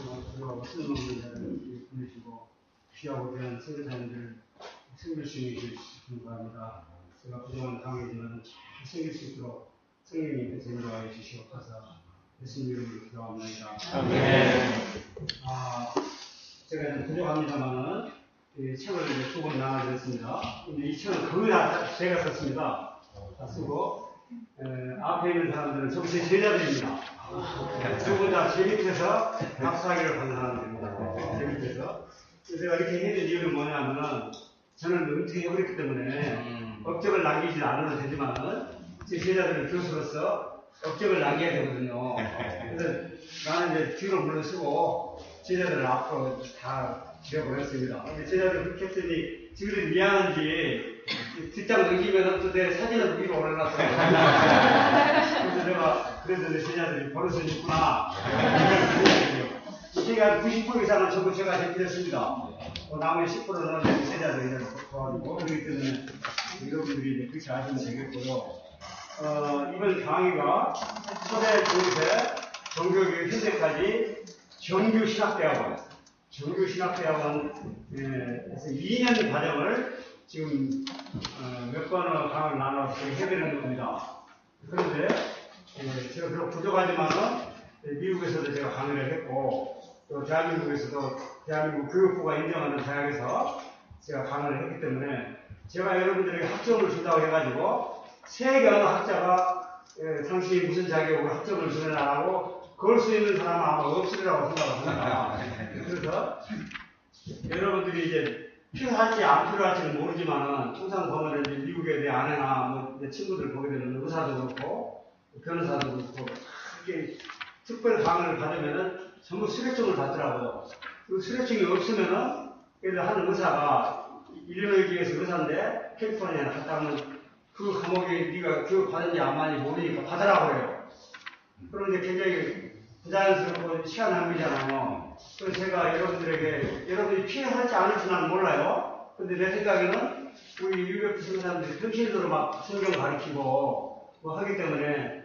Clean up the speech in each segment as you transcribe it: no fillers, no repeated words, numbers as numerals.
어떤 놈들을 보내시고 귀하고 귀한 선교사님들 섬길 수 있는 바랍니다. 제가 부족한 당이지만 섬길 수 있도록 성령님께서 인도하여 주시옵소서. 예수님 이름으로 기도합니다. 아멘. 제가 좀 부족합니다만은 책을 이제 두 권 나눠드렸습니다. 근데 이 책은 거의 다 제가 썼습니다. 다 쓰고 앞에 있는 사람들은 전부 제 제자들입니다. 두 분 다 제 밑에서 박사학위를 받은 사람들입니다. 제 밑에서. 제가 이렇게 해준 이유는 뭐냐면은 저는 은퇴해버렸기 때문에 업적을 남기지 않아도 되지만은 제 제자들은 교수로서 업적을 남겨야 되거든요. 그래서 나는 이제 뒤로 물러서고 제자들을 앞으로 다 지어보냈습니다. 제자들 그렇게 했더니 지금들 미안한지 뒷장 넘기면 또 내 사진을 위로 올려놨어요. 그래서 내가 그래도 내 제자들이 버릇을 있구나. 제가 90% 이상은 전부 제가 제필했습니다. 나머지 10%는 내 제자들이 도와주고 그렇기 때문에 여러분들이 그렇게 하시면 되겠고요. 이번 강의가 초대, 중세, 종교교육, 현대까지 정규신학대학원에서 2년 과정을 지금 몇 번의 강의를 나눠서 해드리는 겁니다. 그런데 제가 그렇게 부족하지만은 미국에서도 제가 강의를 했고 또 대한민국에서도 대한민국 교육부가 인정하는 대학에서 제가 강의를 했기 때문에 제가 여러분들에게 학점을 준다고 해가지고 세계 어느 학자가 당신이 무슨 자격으로 학점을 주느냐라고 그럴 수 있는 사람은 아마 없으리라고 생각합니다. 그래서 여러분들이 이제 필요할지 안 필요할지는 모르지만은 통상 보면 이제 미국에 내 아내나 뭐 내 친구들 보게 되면 의사도 그렇고 변호사도 그렇고 이렇게 특별 강의를 받으면은 전부 수료증을 받더라고요. 그 수료증이 없으면은 예를 한 의사가 일리노이주에서 의사인데 캘리포니아에 갔다 오면 그 과목에 네가 교육 받은지 안 받는지 모르니까 받으라고 해요. 그런데 굉장히 부자연스럽고 시간 낭비잖아요. 그래서 제가 여러분들이 필요할지 않을지 나는 몰라요. 근데 내 생각에는 우리 유교부 선생님들이 정신으로 막 성경 가르치고 뭐 하기 때문에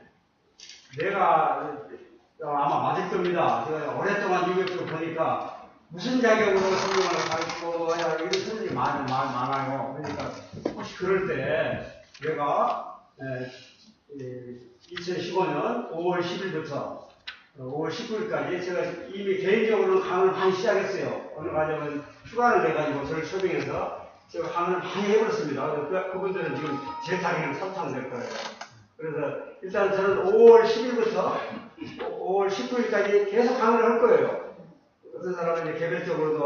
내가 아마 맞을 겁니다. 제가 오랫동안 유교부를 보니까 무슨 자격으로 성경을 가르치고 해야 이런 선생님이 많아요. 그러니까 혹시 그럴 때 내가 2015년 5월 10일부터 5월 19일까지 제가 이미 개인적으로 강의를 많이 시작했어요. 어느 과정은 휴가를 내가지고 저를 초빙해서 제가 강의를 많이 해버렸습니다. 그분들은 지금 제 자리는 3탕 될 거예요. 그래서 일단 저는 5월 10일부터 5월 19일까지 계속 강의를 할 거예요. 어떤 사람은 이제 개별적으로도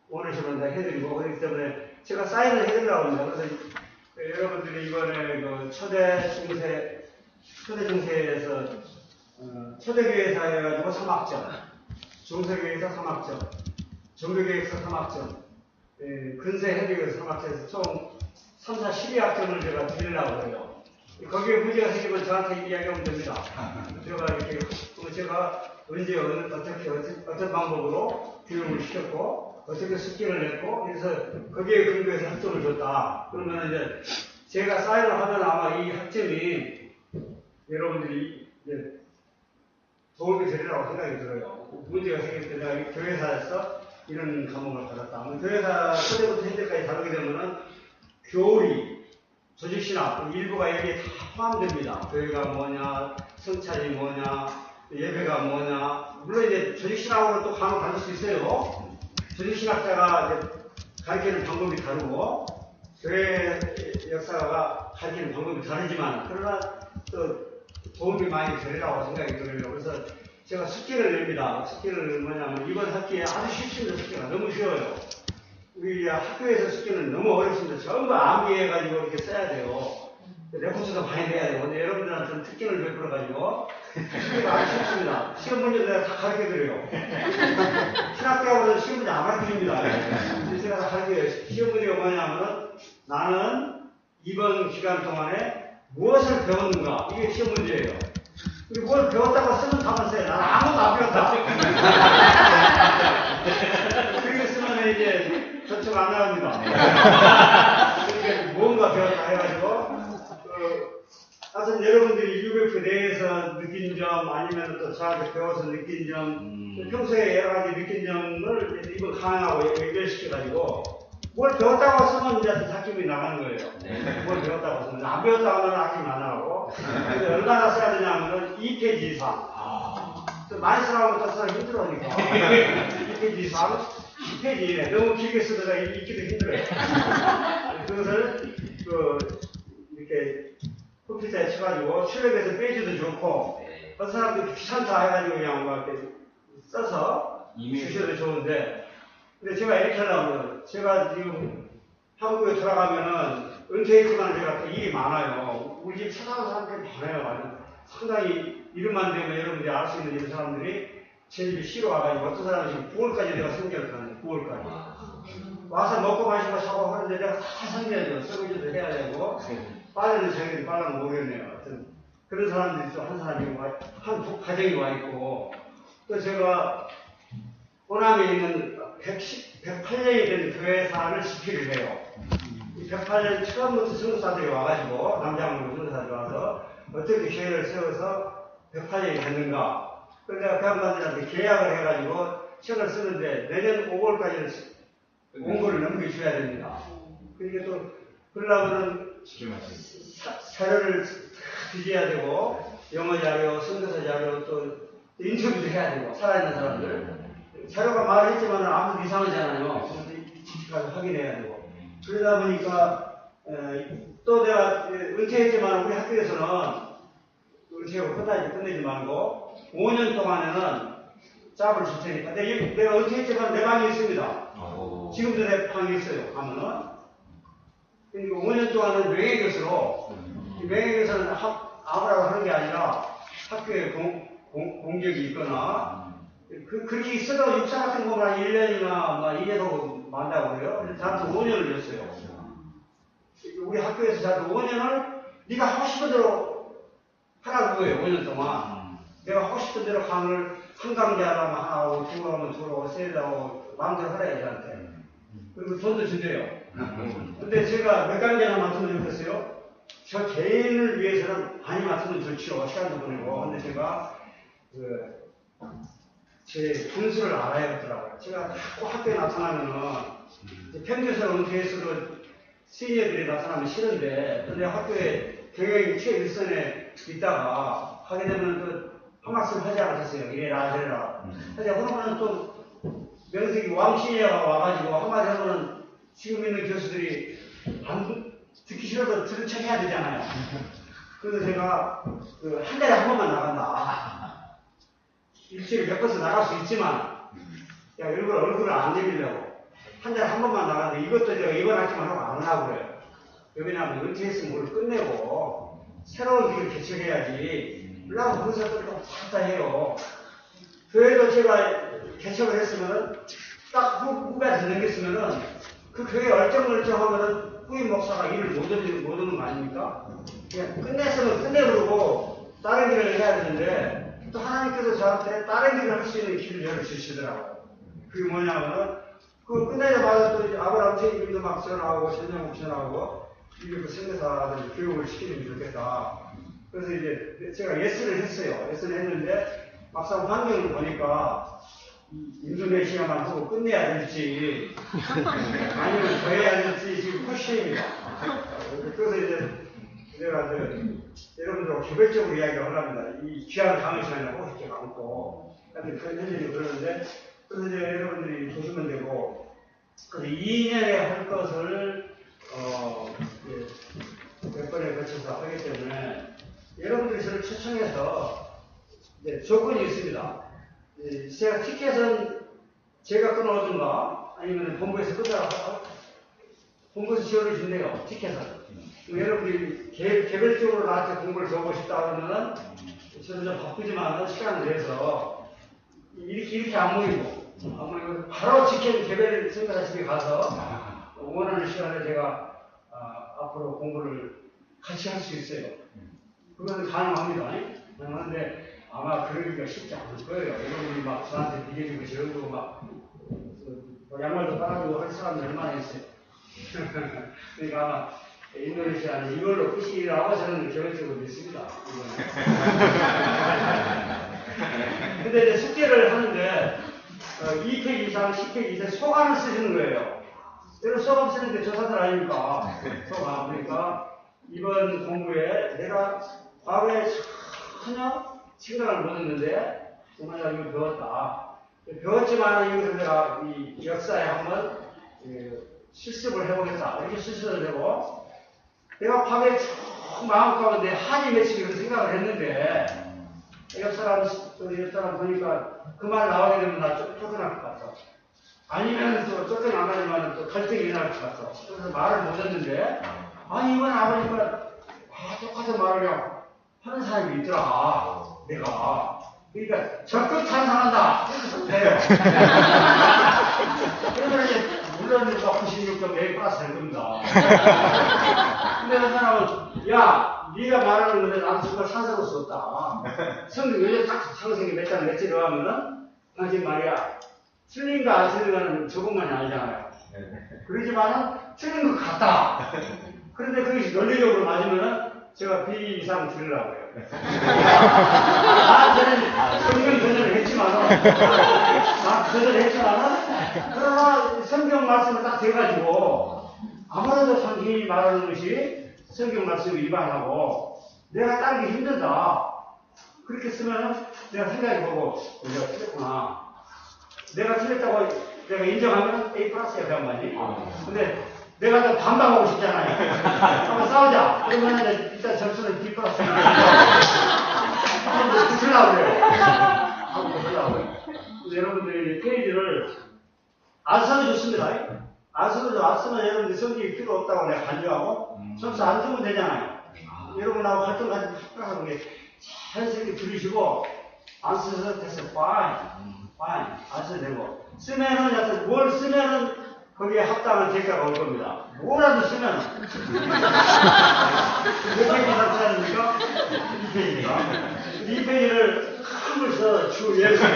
원하시면 다 해드리고 그렇기 때문에 제가 사인을 해드리라고 합니다. 그래서 여러분들이 이번에 그 초대 중세에서 초대교회에서 해가지고 3학점, 중세교회에서 3학점, 종교교회에서 3학점, 근세 해교에서 3학점에서 총 3, 4, 12학점을 제가 드리려고 해요. 거기에 문제가 생기면 저한테 이야기하면 됩니다. 제가 언제 어떤 방법으로 교육을 시켰고 어떻게 숙제를 냈고 그래서 거기에 근거해서 학점을 줬다. 그러면 이제 제가 사인을 하면 아마 이 학점이 여러분들이 이제 도움이 되리라고 생각이 들어요. 문제가 생길 때 내가 교회사에서 이런 과목을 받았다. 교회사 초대부터 현재까지 다루게 되면은 교리, 조직신학 일부가 여기에 다 포함됩니다. 교회가 뭐냐, 성찰이 뭐냐, 예배가 뭐냐. 물론 이제 조직신학으로 또 강을 받을 수 있어요. 조직신학자가 가르치는 방법이 다르고 교회 역사가 가르치는 방법이 다르지만 그러나 또 도움이 많이 되리라고 생각이 들어요. 그래서 제가 숙제를 냅니다. 숙제를 뭐냐면 이번 학기에 아주 쉽습니다. 숙제가 너무 쉬워요. 우리 학교에서 숙제는 너무 어렵습니다. 전부 암기해가지고 이렇게 써야 돼요. 레포트도 많이 내야 돼요. 근데 여러분들한테는 특징을 베풀어가지고 숙제가 아주 쉽습니다. 시험 문제도 내가 다 가르쳐드려요. 신학대학원은 시험 문제 안 가르쳐줍니다. 제가 다 가르쳐요. 시험 문제가 뭐냐면 나는 이번 기간 동안에 무엇을 배웠는가? 이게 시험 문제예요. 그리고 뭘 배웠다고 쓰는 답을 써요. 나는 아무것도 안 배웠다. 그렇게 쓰면 이제 저쪽 안 나갑니다. 그러니까 뭔가 배웠다 해가지고, 하여튼 여러분들이 UF에 대해서 느낀 느낀 점, 아니면 또 저한테 배워서 느낀 점, 평소에 여러 가지 느낀 점을 이걸 강화하고 연결시켜가지고, 뭘 배웠다고 쓰면 이제 학습이 나가는 거예요. 뭘 배웠다고 쓰면. 안 배웠다고 하면 학습이 안 나가고, 그래서 얼마나 써야 되냐면 2페이지 이상. 많이 쓰라고 또 쓰기 힘들어하니까. 2페이지 이상, 2페이지 이내. 너무 길게 쓰다가 읽기도 힘들어요. 그것을, 이렇게 컴퓨터에 쳐가지고 출력해서 페이지도 좋고, 어떤 사람들 귀찮다 해가지고 그냥 막 이렇게 써서 주셔도 좋은데, 근데 제가 이렇게 하려고, 제가 지금 한국에 돌아가면은 은퇴했지만 제가 또 일이 많아요. 우리 집 찾아오는 사람들이 많아요. 상당히 이름만 되면 여러분들이 알 수 있는 이런 사람들이 제 집에 쉬러 와가지고 어떤 사람은 지금 9월까지 내가 성결을 가는데 9월까지 와서 먹고 마시고 사고 하는데 내가 다 성겨야 돼요. 설거지도 해야 되고 빨래는 자기들이 빨라면 모르겠네요. 하여튼 그런 사람들이 또 한 사람이 한 가정이 와 있고 또 제가 호남에 있는 108년이 된 교회사를 집필을 해요. 이 108년 처음부터 선교사들이 와가지고 남자분들 선교사들이 와서 어떻게 교회를 세워서 108년이 됐는가. 그래서 내가 그 양반들한테 계약을 해가지고 책을 쓰는데 내년 5월까지는 원고를 넘겨줘야 됩니다. 그러니까 또 그러려면은 자료를 다 뒤져야 되고 영어 자료, 선교사 자료 또 인터뷰도 해야 되고 살아있는 사람들 자료가 말했지만 아무도 이상하잖아요. 직접 확인해야 되고 그러다 보니까 또 내가 은퇴했지만 우리 학교에서는 은퇴하고 끝내지 말고 5년 동안에는 짭을 줄 테니까 내가 은퇴했지만 내 방이 있습니다. 지금도 내 방이 있어요. 가면은 그러니까 5년 동안은 명예교수로 명예교수는 아무라고 하는 게 아니라 학교에 공격이 있거나 그렇게 있어도 육사 같은 거만 1년이나 2년하고 만다고 그래요. 저한테 5년을 줬어요. 우리 학교에서 저한테 5년을 네가 하고 싶은 대로 하라고 해요. 5년 동안. 내가 하고 싶은 대로 강을 한 강좌라면 하나 하고 두 강은 두고 하고 세 하고 마음대로 하래요. 저한테. 그리고 돈도 준대요. 근데 제가 몇 강좌나 맡으면 좋겠어요? 저 개인을 위해서는 많이 맡으면 좋죠. 시간도 보내고. 근데 제가 제 분수를 알아야겠더라고요. 제가 자꾸 학교에 나타나면은 평균에서 은퇴했어도 시니어들이 나타나면 싫은데 근데 학교에 경영이 최일선에 있다가 하게 되면 한 말씀 하지 않으셨어요. 이래라 저래라. 근데 그러면은 또 명색이 왕시니어가 와가지고 한마디 하면은 지금 있는 교수들이 안 듣기 싫어도 들은 척 해야 되잖아요. 그래서 제가 한 달에 한 번만 나간다. 일주일에 몇 번씩 나갈 수 있지만, 얼굴을 안 내밀려고. 한 달에 한 번만 나가는데 이것도 제가 이번 학기만 하고 안 하려고 그래요. 왜냐하면 은퇴했으면 뭘 끝내고, 새로운 길을 개척해야지. 물론 그것을 또 다 해요. 교회도 제가 개척을 했으면은, 딱 후배한테 넘겼으면은, 그 교회 얼쩡얼쩡하면은, 후임 목사가 일을 못 오는 거 아닙니까? 그냥 끝냈으면 끝내버리고, 다른 길을 해야 되는데, 또 하나님께서 저한테 다른 길을 할 수 있는 길을 열어주시더라고요. 그게 뭐냐면은, 끝내자마자 또 아브라함 책임도 막 전하고, 전영국 전하고, 이게 그 선교사들 교육을 시키면 좋겠다. 그래서 이제 제가 예스를 했어요. 예스를 했는데, 막상 환경을 보니까, 인도네시아만 하고 끝내야 될지, 아니면 더 해야 될지 지금 question 입니다. 그래서 이제 내가 여러분들하고 개별적으로 이야기를 하랍니다. 이 귀한 강의 시간에 하고 싶지 않고, 그런 현실이 그러는데, 그래서 이제 여러분들이 보시면 되고, 그래서 2년에 할 것을, 몇 번에 거쳐서 하기 때문에, 여러분들이 저를 초청해서, 조건이 있습니다. 제가 티켓은 제가 끊어주든가, 아니면 본부에서 끊어라, 본부에서 지원을 준대요, 티켓은. 여러분들이 개별적으로 나한테 공부를 배우고 싶다 그러면은 저는 좀 바쁘지만 시간을 내서 이렇게 안 모이고 바로 직접 개별 선교사집에 가서 원하는 시간에 제가 앞으로 공부를 같이 할 수 있어요. 그건 가능합니다. 그런데 아마 그러기가 쉽지 않을 거예요. 여러분이 막 저한테 비교주고 저러고 막 양말도 빨아주고 할 사람이 얼마나 있어요. 그러니까 아마 인도네시아는 이걸로 끝이라고 저는 개인적으로 믿습니다. 근데 이제 숙제를 하는데 2페이지 이상, 10페이지 이상 소감을 쓰시는 거예요. 여러분 소감 쓰는데 조사들 아닙니까? 소감. 그러니까 이번 공부에 내가 과거에 전혀 생각을 못했는데 정말 내가 이걸 배웠다. 배웠지만 이것을 내가 이 역사에 한번 실습을 해보겠다. 이렇게 실습을 하고 내가 과거에 마음 가운데 한이 맺히기로 생각을 했는데 옆 사람 보니까 그 말 나오게 되면 나 쫓겨날 것 같아. 아니면 또 쫓겨나가지만 또 갈등이 일어날 것 같아. 그래서 말을 못했는데 아니 이번 아버지가 똑같은 말을 하는 사람이 있더라. 내가. 그러니까 적극 찬성한다. 돼요. 그러면 이제 물론 96점 A 플러스 될 겁니다. 근데 그 사람은 야 네가 말하는 건데 나는 정말 찬성할 수 없다. 성경 요즘 딱 창세기 몇 장 몇 절을 하면은 당신 말이야 틀린가 안 틀린가는 조금만이 아니잖아요. 그러지만은 틀린 것 같다. 그런데 그것이 논리적으로 맞으면은 제가 B 이상 들으려고 해요. 저는 성경 도전을 했지만은 그러나 성경 말씀을 딱 대가지고 아무래도 당신이 말하는 것이 성경 말씀을 위반하고 내가 따르기 힘들다. 그렇게 쓰면은 내가 생각해보고 내가 틀렸구나. 내가 틀렸다고 내가 인정하면 A 플러스야 그런 거지. 근데 내가 또 반박하고 싶잖아요. 한번 싸우자. 그러면 일단 점수는 B 플러스. 한번 붙으려고 그래요. 한번 붙으려고 그래요. 여러분들이 페이지를 안 써도 좋습니다. 안 쓰면 여러분들 성격이 필요 없다고 내가 간주하고 점수 안 주면 되잖아요. 여러분하고 활동까지 하고 자연스럽게 들으시고 안 써서 됐어. fine. 안 써도 되고 쓰면은 뭘 쓰면은 거기에 합당한 대가가 올 겁니다. 뭐라도 쓰면 몇 페이지나 써야 됩니까? 2페이지가 2페이지를 큰 걸 써. 주 예를 들어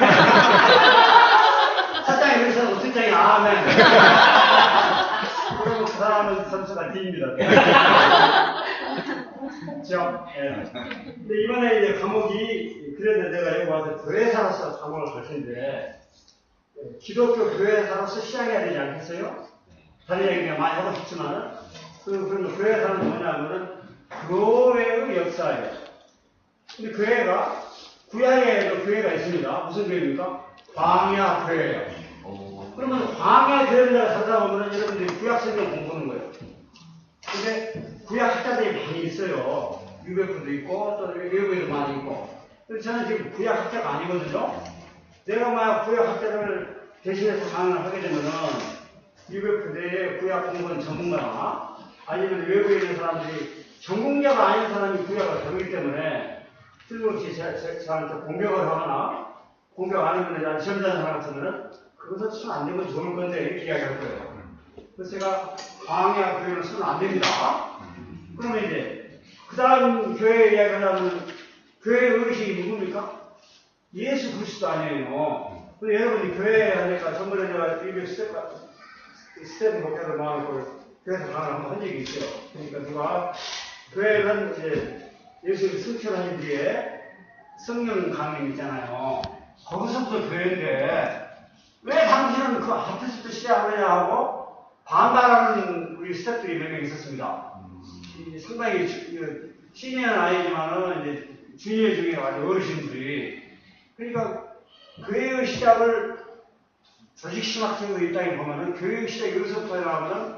사장이 그래서 어떻게 아멘. 그러면 그 사람은 점수가 D입니다. 근데 이번에 이제 과목이 그래도 내가 여기 와서 교회사로서 과목을 갈 텐데 기독교 교회사로서 시작해야 되지 않겠어요? 다른 얘기 그냥 많이 하고 싶지만은 그럼 교회사는 뭐냐면은 교회의 역사예요. 근데 교회가 구약에도 교회가 있습니다. 무슨 교회입니까? 광야 교회예요. 그러면 광야 교회를 살다 보면은 여러분들이 구약 성경 공부하는 거예요. 근데 구약 학자들이 많이 있어요. 유배부도 있고 또 외국에도 많이 있고. 그래서 저는 지금 구약 학자가 아니거든요. 내가 만약 구약 학자를 대신해서 강연을 하게 되면은 유배부대의 구약 공부는 전문가나 아니면 외국에 있는 사람들이 전공자가 아닌 사람이 구약을 배우기 때문에 틀림없이 저한테 공격을 하거나 공격 안 하면 난 시험자는 사람 같으면은 그것은 손 안 대면 좋을 건데 이렇게 이야기할 거예요. 그래서 제가 광야 교회는 손 안 됩니다. 그러면 이제 그 다음 교회 이야기하면 교회의 의식이 누굽니까? 예수 그리스도 아니에요. 근데 여러분이 교회 하니까 전번에 내가 리뷰 스텝 목표를 모아놓고 교회에서 강의를 한번 한 적이 있어요. 그러니까 누가 교회는 이제 예수님이 승천하신 뒤에 성령 강림 있잖아요. 거기서부터 교회인데 왜 당신은 그 앞에서부터 시작하느냐 하고 반발하는 우리 스태프들이 몇 명 있었습니다. 상당히 시니어는 아니지만은 이제 주니어 중에 아주 어르신들이 그러니까 교회의 시작을 조직신학적으로 입장에 보면은 교회의 시작이 여기서부터 나오면은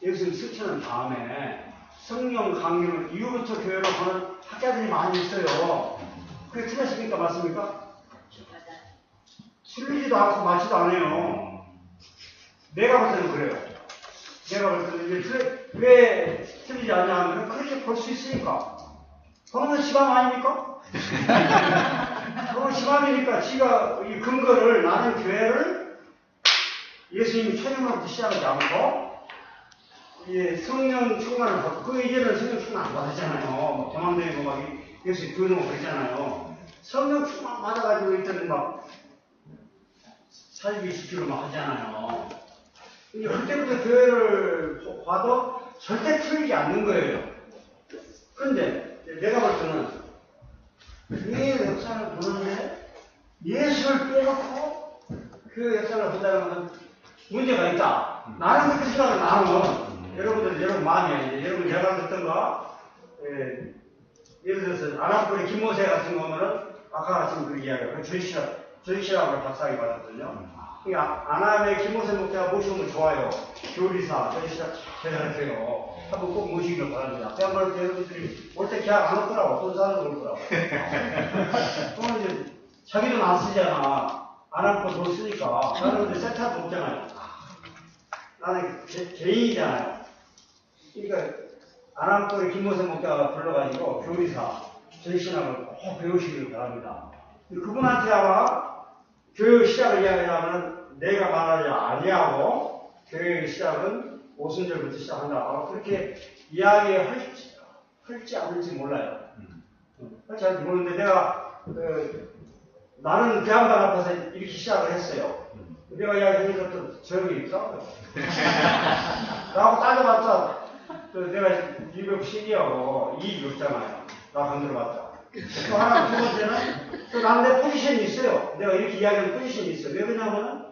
예수님 승천한 다음에 성령 강림을 이후부터 교회로 보는 학자들이 많이 있어요. 그게 틀렸습니까? 맞습니까? 틀리지도 않고 맞지도 않아요. 내가 볼 때는 그래요. 내가 볼 때는 이제 왜 틀리지 않냐 하면 그렇게 볼 수 있으니까. 그러면 시감 아닙니까? 그건 시감이니까 지가 이 근거를 나는 교회를 예수님이 초림으로부터 시작하지 않고 성령 충만을 받고 그 이제는 성령 충만 안 받았잖아요. 도망다니고 막 예수님 부르고 그랬잖아요. 성령 충만 받아가지고 일단은 막 살기 지키고 막 하잖아요. 그때부터 교회를 봐도 절대 틀리지 않는 거예요. 그런데 내가 볼 때는 그 역사를 보는데 예수를 빼놓고 그 역사를 본다는 문제가 있다. 나는 그렇게 생각을 나누면 여러분 마음이 여러분 제가 듣던가 예를 들어서 아랍권의 김모세 같은 거면은 아까 지금 그 이야기가 전시라고 박사학위 받았거든요. 그러니까 아남의 김모세 목사가 모시면 좋아요. 교리사, 전시라 대단해요. 한번 꼭 모시기를 바랍니다. 그야말로 여러분들이 올 때 계약 안 왔더라고. 어떤 사람도 올 거라고. 그러면 이제 자기 돈 안 쓰잖아. 아남권 돈 쓰니까. 나는 근데 세차도 없잖아요. 나는 개인이잖아요. 그러니까 아남권의 김모세 목사가 불러가지고 교리사, 전신학을 꼭 배우시길 바랍니다. 그분한테 아마 교육 시작을 이야기하면 내가 말하지 아니하고 교육의 시작은 오순절부터 시작한다. 그렇게 이야기할지 않을지 몰라요. 할지 않을지 모르는데 내가 나는 교양반 앞에서 이렇게 시작을 했어요. 내가 이야기하니까 또 저기 있어. 라고 따져봤자 내가 212하고 2이 없잖아요. 나 건드려봤자. 또 하나, 두 번째는 또 나름대로 포지션이 있어요. 내가 이렇게 이야기하는 포지션이 있어요. 왜 그러냐면은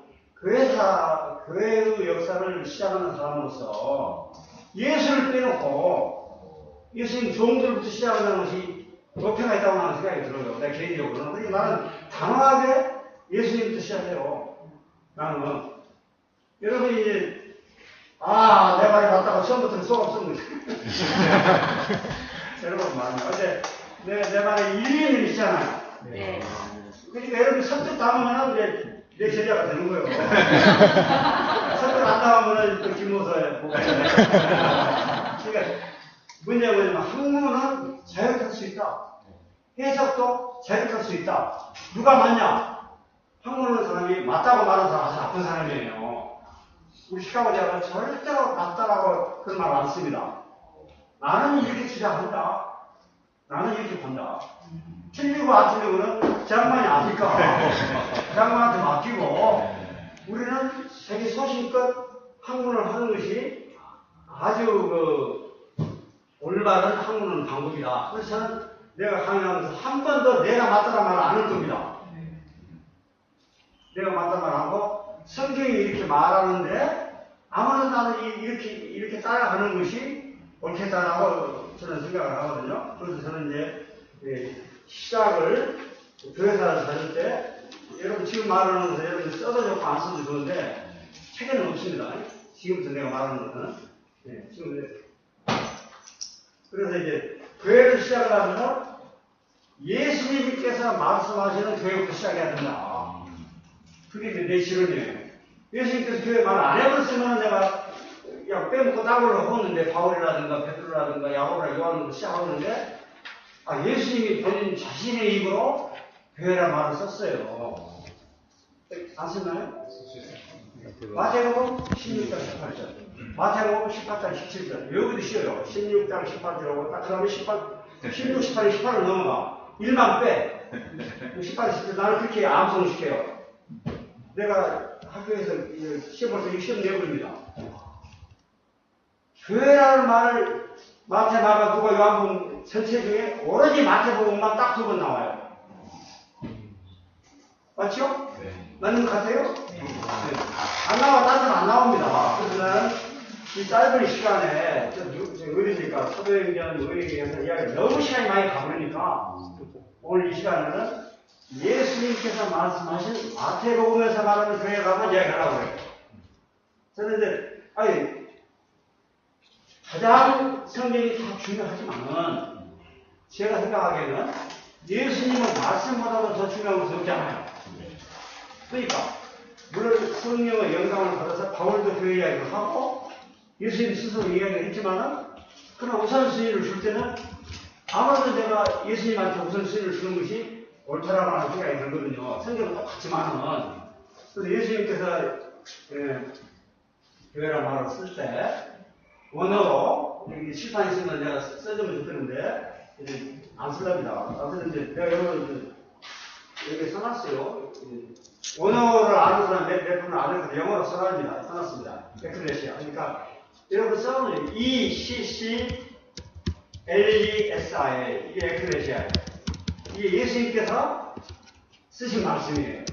교회의 역사를 시작하는 사람으로서 예수를 빼놓고 예수님 종들부터 시작하는 것이 어폐가 있다고 하는 생각이 들어요. 내가 개인적으로는. 그러니까 나는 단호하게 예수님부터 시작해요. 나는. 여러분이 이제 내 말이 맞다고 처음부터 쏙 없으면 여러분 말이야. 어제 내 말에 일리는 있잖아요. 네. 그러니까 여러분 선뜻 담으면 이제 내 제자가 되는 거예요. 선뜻 안 담으면 또 김모서에 뭐가 있잖아요. 그러니까 문제가 뭐냐면 학문은 자유할 수 있다. 해석도 자유할 수 있다. 누가 맞냐? 학문하는 사람이 맞다고 말하는 사람 아주 나쁜 사람이에요. 우리 시카고 대학은 절대로 맞다라고 그런 말 안 씁니다. 나는 이렇게 주장한다. 나는 이렇게 본다. 틀리고 안 틀리고는 장관이 아니까 장관한테 맡기고 우리는 세계 소신껏 학문을 하는 것이 아주 올바른 학문은 방법이다. 그래서 저는 내가 강의하면서 한 번 더 내가 맞다는 말을 안 할 겁니다. 내가 맞다는 말을 하고 성경이 이렇게 말하는데 아무래도 나는 이렇게 따라가는 것이 옳겠다라고 저는 생각을 하거든요. 그래서 저는 이제 시작을 교회사를 다닐 때 여러분 지금 말하는 것은 여러분 써도 좋고 안 써도 좋은데 책에는 없습니다. 지금부터 내가 말하는 것은 지금 그래서 이제 교회를 시작을 하면 예수님께서 말씀하시는 교회부터 시작해야 된다. 그게 이제 내 실언이에요. 예수님께서 교회 말 안 해버렸으면 내가 빼먹고 따블로 하는데 바울이라든가 베드로라든가 야고보라 요한으로 시작하는데 예수님이 본인 자신의 입으로 교회란 말을 썼어요. 안 썼나요? 마태복음 16장 18절 마태복음 18장 17절 여기도 쉬워요. 16장 18절하고 딱 그 다음에 16, 18, 18을 넘어가 1만 빼 18, 17 나는 그렇게 암송시켜요. 내가 학교에서 시험 볼 때 시험 내버립니다. 교회라는 말을 마태, 마가, 누가, 요한복음 전체 중에 오로지 마태복음만 딱 두 번 나와요. 맞죠? 네. 맞는 것 같아요? 네. 안 나와, 딴 데는 안 나옵니다. 그래서 나는 이 짧은 시간에, 어디니까, 사도행전, 의리에서 이야기 너무 시간이 많이 가버리니까, 오늘 이 시간에는 예수님께서 말씀하신 마태복음에서 말하는 교회 가서 이야기하라고 해요. 저는 이제, 가장 성경이 다 중요하지만은, 제가 생각하기에는 예수님은 말씀보다도 더 중요한 것은 없잖아요. 그러니까, 물론 성령의 영감을 받아서 바울도 교회 이야기를 하고, 예수님 스스로 이야기를 했지만은, 그러나 우선순위를 줄 때는, 아무래도 내가 예수님한테 우선순위를 주는 것이 옳다라고 하는 생각이 들거든요. 성경은 똑같지만은. 그래서 예수님께서, 교회라는 말을 쓸 때, 원어로, 여기 칠판에 있으면 내가 써주면 좋겠는데, 안 쓸랍니다. 아무튼 이제 내가 여기 써놨어요. 원어를 아는 사람 몇 분은 안 해서 영어로 써놨습니다. 에클레시아. 그러니까, 여러분 써보세요. ECCLESIA. 이게 에클레시아예요. 이게 예수님께서 쓰신 말씀이에요.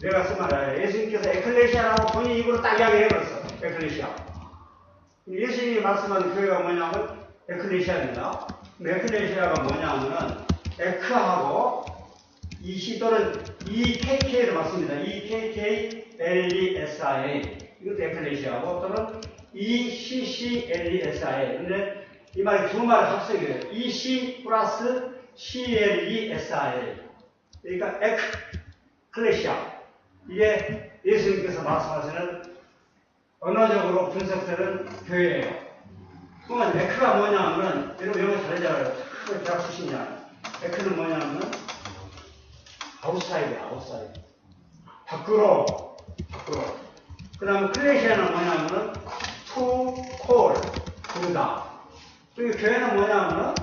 내가 쓴 말이에요. 예수님께서 에클레시아라고 본인 입으로 딱 이야기해버렸어. 에클레시아. 예수님이 말씀한 교회가 뭐냐면 에클레시아입니다. 에클레시아가 뭐냐면은 에크하고 EC 또는 EKK로 맞습니다. EKKLESIA. 이것도 에클레시아고 또는 ECCLESIA. 근데 이 말이 두 말의 합성이에요. EC 플러스 CLESIA. 그러니까 에클레시아. 이게 예수님께서 말씀하시는 언어적으로 분석되는 교회예요. 그러면 에크가 뭐냐면 여러분 영어 잘하잖아요. 대학 출신이야. 에크는 뭐냐면 아웃사이드야. 아웃사이드. 밖으로. 그 다음에 클레시아는 뭐냐면 to call. 부르다. 그리고 교회는 뭐냐면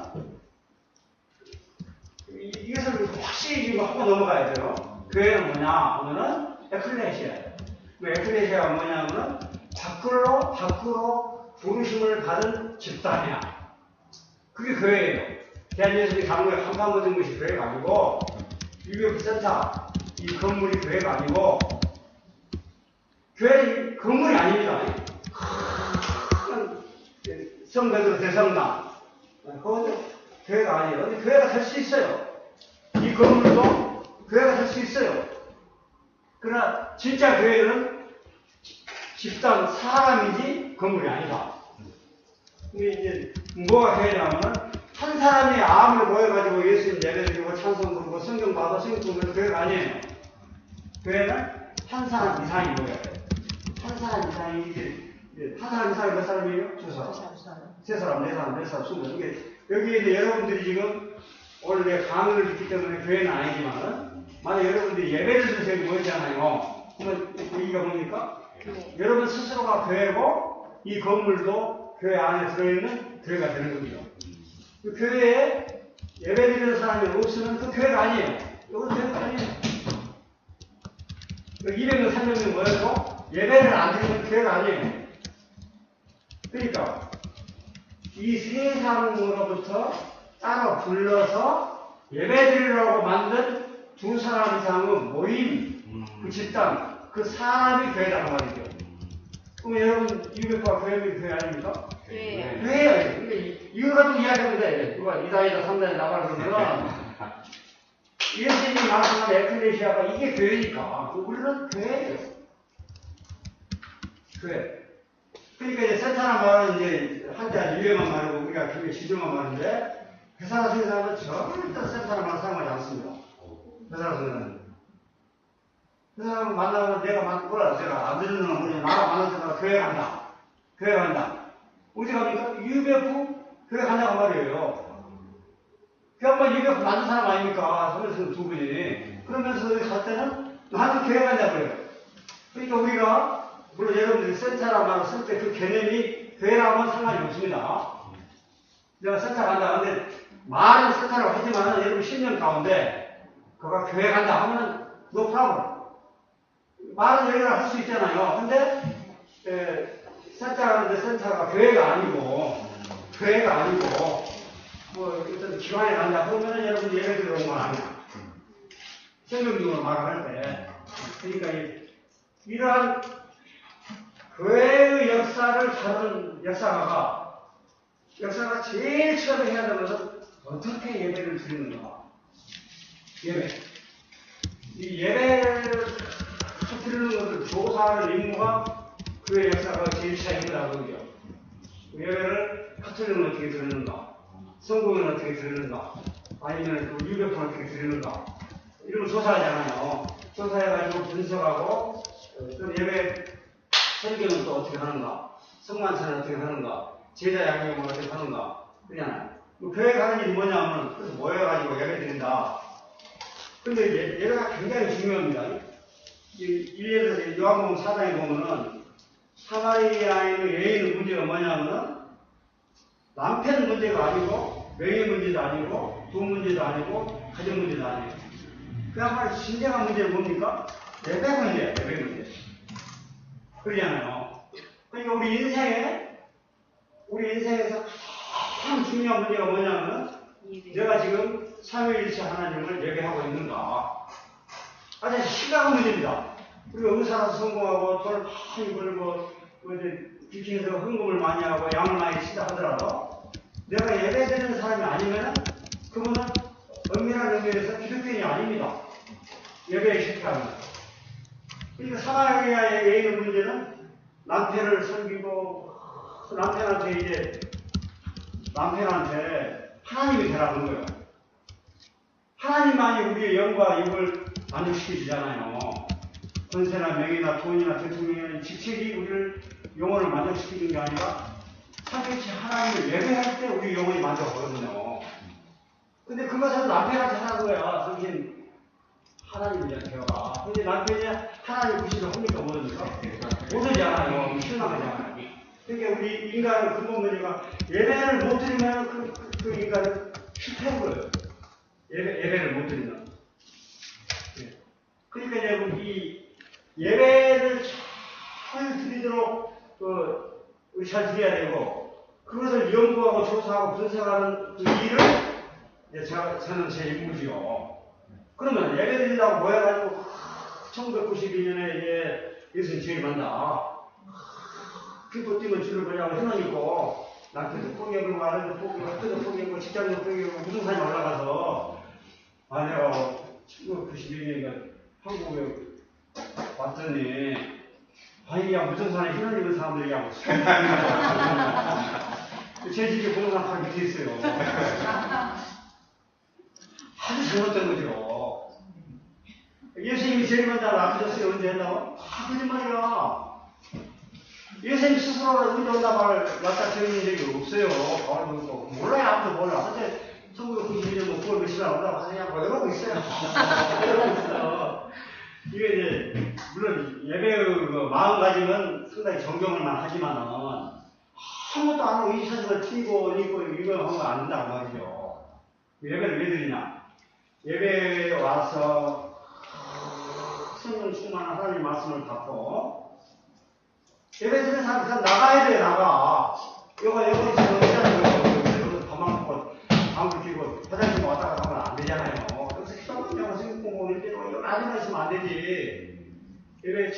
이것을 확실히 지금 하고 넘어가야 돼요. 교회는 뭐냐 하면은 에클레시아예요. 에클레시아가 뭐냐면 밖으로 부르심을 받은 집단이야. 그게 교회예요. 대한예수님 강국에 한판 묻은 것이 교회가 아니고 유교센터 이 건물이 교회가 아니고 교회는 건물이 아닙니다. 성배들 대성당 그것도 교회가 아니에요. 근데 교회가 될 수 있어요. 이 건물도 교회가 될 수 있어요. 그러나 진짜 교회는 집단 사람이지 건물이 아니다. 근데 이제 뭐가 교회냐면 한 사람이 아무리 모여가지고 예수님 예배드리고 찬송 부르고 성경 봐도 성경 부르면 교회가 아니에요. 교회는 한 사람 이상이 모여야 돼요. 한 사람 이상이 한 사람 이상이 몇 사람이에요? 두 사람. 세 사람, 네 사람, 네 사람, 20. 여기에 이제 여러분들이 지금 오늘 내 강의를 듣기 때문에 교회는 아니지만 만약 여러분들이 예배를 드려서 여기 모였잖아요. 그러면 여기가 뭡니까? 네. 여러분 스스로가 교회고 이 건물도 교회 안에 들어있는 교회가 되는 겁니다. 그 교회에 예배드리는 사람이 없으면 그 교회가 아니에요. 이건 교회가 아니에요. 200명, 300명 모여도 예배를 안 드리는 교회가 아니에요. 그러니까 이 세상으로부터 따로 불러서 예배드리려고 만든 두 사람 이상의 모임, 그 집단, 그 사람이 교회라고 말이죠. 그럼 여러분, 유교과 교회 아닙니까? 네. 교회예요. 근데 이유가 좀 이야기하면 돼. 누가 2단이다, 3단이 나가라 그러면 예수님이 말씀한 에클레시아가 이게 교회니까 우리는 교회예요. 교회. 그러니까 이제 센터란 말은 이제 한자 유행한 말이고 우리가 굉장히 지정한 말인데 회사나 생산은 절대 센터란 말을 사용하지 않습니다. 회사나 생산은. 회사를 만나면 내가 안 듣는 건 뭐냐. 나가 만나서 교회 간다. 교회 간다. 어디 갑니까? 유배부 교회 간다고 말이에요. 그 한번 유배부 만든 사람 아닙니까? 서울에서는 두 분이. 그러면서 여기 갈 때는 나한테 교회 간다고 그래요. 그러니까 우리가 물론 여러분들이 센터라고 말을 쓸 때 그 개념이 교회라고는 상관이 없습니다. 내가 센터 간다. 근데 말은 센터라고 하지만 여러분 10년 가운데 그가 교회 간다 하면은 no problem. 말은 여기가 할 수 있잖아요. 근데 센터라는데 센터가 교회가 아니고 뭐 어떤 기관에 간다 그러면은 여러분 예배 들어온 건 아니야. 성경적으로 말을 할 때. 그러니까 이러한 교회의 역사를 다루는 역사가 제일 처음에 해야 되는 것은 어떻게 예배를 드리는가. 이 예배를 드리는 것을 조사하는 임무가 교회 역사가 제일 차이다고 그러죠. 예배를 카톨릭은 어떻게 드리는가, 성공은 어떻게 드리는가, 아니면 유교는 어떻게 드리는가, 이런 걸 조사하잖아요. 조사해가지고 분석하고, 또 예배 설교는 또 어떻게 하는가, 성만찬은 어떻게 하는가, 제자 양육은 어떻게 하는가, 그냥 교회 가는 일이 뭐냐면 그래서 모여가지고 예배 드린다. 근데 예배가 굉장히 중요합니다. 예를 들어서 요한복음 4장에 보면은 사마리아인의 여인의 문제가 뭐냐면은 남편 문제가 아니고 명예 문제도 아니고 돈 문제도 아니고 가정 문제도 아니에요. 그야말로 진정한 문제는 뭡니까? 예배 문제예요. 예배 문제. 그러잖아요. 그러니까 우리 인생에 우리 인생에서 가장 중요한 문제가 뭐냐면 내가 지금 삼위일체 하나님을 예배하고 있는가. 아주 심각한 문제입니다. 우리가 의사라서 성공하고 돈을 많이 벌고 이제 기킹에서 헌금을 많이 하고 양을 많이 치다 하더라도 내가 예배드리는 사람이 아니면은 그분은 엄밀한 의미에서 기독교인이 아닙니다. 예배에 실패하는 거예요. 그러니까 사마리아에 있는 문제는 남편을 섬기고 남편한테 하나님이 되라는 거예요. 하나님만이 우리의 영과 육을 만족시켜주잖아요. 권세나 명예나 돈이나 대통령이나 직책이 우리를 영혼을 만족시키는 게 아니라 삼위일체 하나님을 예배할 때 우리 영혼이 만족하거든요. 근데 그것은 남편한테 하는 거야. 당신 하나님이야 되어라. 근데 남편이 하나님 구실을 합니까? 모릅니까? 못하지 않아요. 실망하잖아요. 그러니까 우리 인간의 근본 문제가 예배를 못 드리면 그 인간은 실패한 거예요. 예배를 못 드리면. 그러니까 이제 이 예배를 잘 드리도록 잘 드려야 되고 그것을 연구하고 조사하고 분석하는 그 일을 저는 제 임무지요. 그러면 예배 드린다고 모여가지고 1992년에 예수님 제일 만나 기뻐 뛰면 줄을 보냐고 희망 있고 남편도 포기하고 아내도 포기하고 학교도 포기하고 직장도 포기하고 무슨 산에 올라가서 내가 1992년에 한국에 왔더니 야 무슨 산에 희망 있는 사람들이 하고 제 집에 부동산 다 밑에 있어요. 아주 잘못된 거죠. 예수님이 제일 먼저 아프셨어요. 언제 했나고? 거짓말이야. 예수님 스스로가 언제 온다 말을 갖다 드리는 적이 없어요. 몰라요. 아무도 몰라. 근데 1992년 9월 며칠 날 온다고 하느냐 이러고 있어요. 이러고 있어. 이게 이제 물론 예배의 마음가짐은 상당히 정경을만 하지만은 아무것도 안 하고 24시간 튀고 이거 하면 안 된다고 말이죠. 예배를 왜 드리냐? 예배에 와서 성령 충만한 하나님 말씀을 받고 예배 드리는 사람 나가야 돼. 나가. 여기 지금 의자는 밥만 먹고 방귀 뀌고 화장실 왔다 갔다 하면 안 되잖아요. 그래서 기도하고 생각하고 이렇게 여기 앉아 있으면 안 되지. 예배에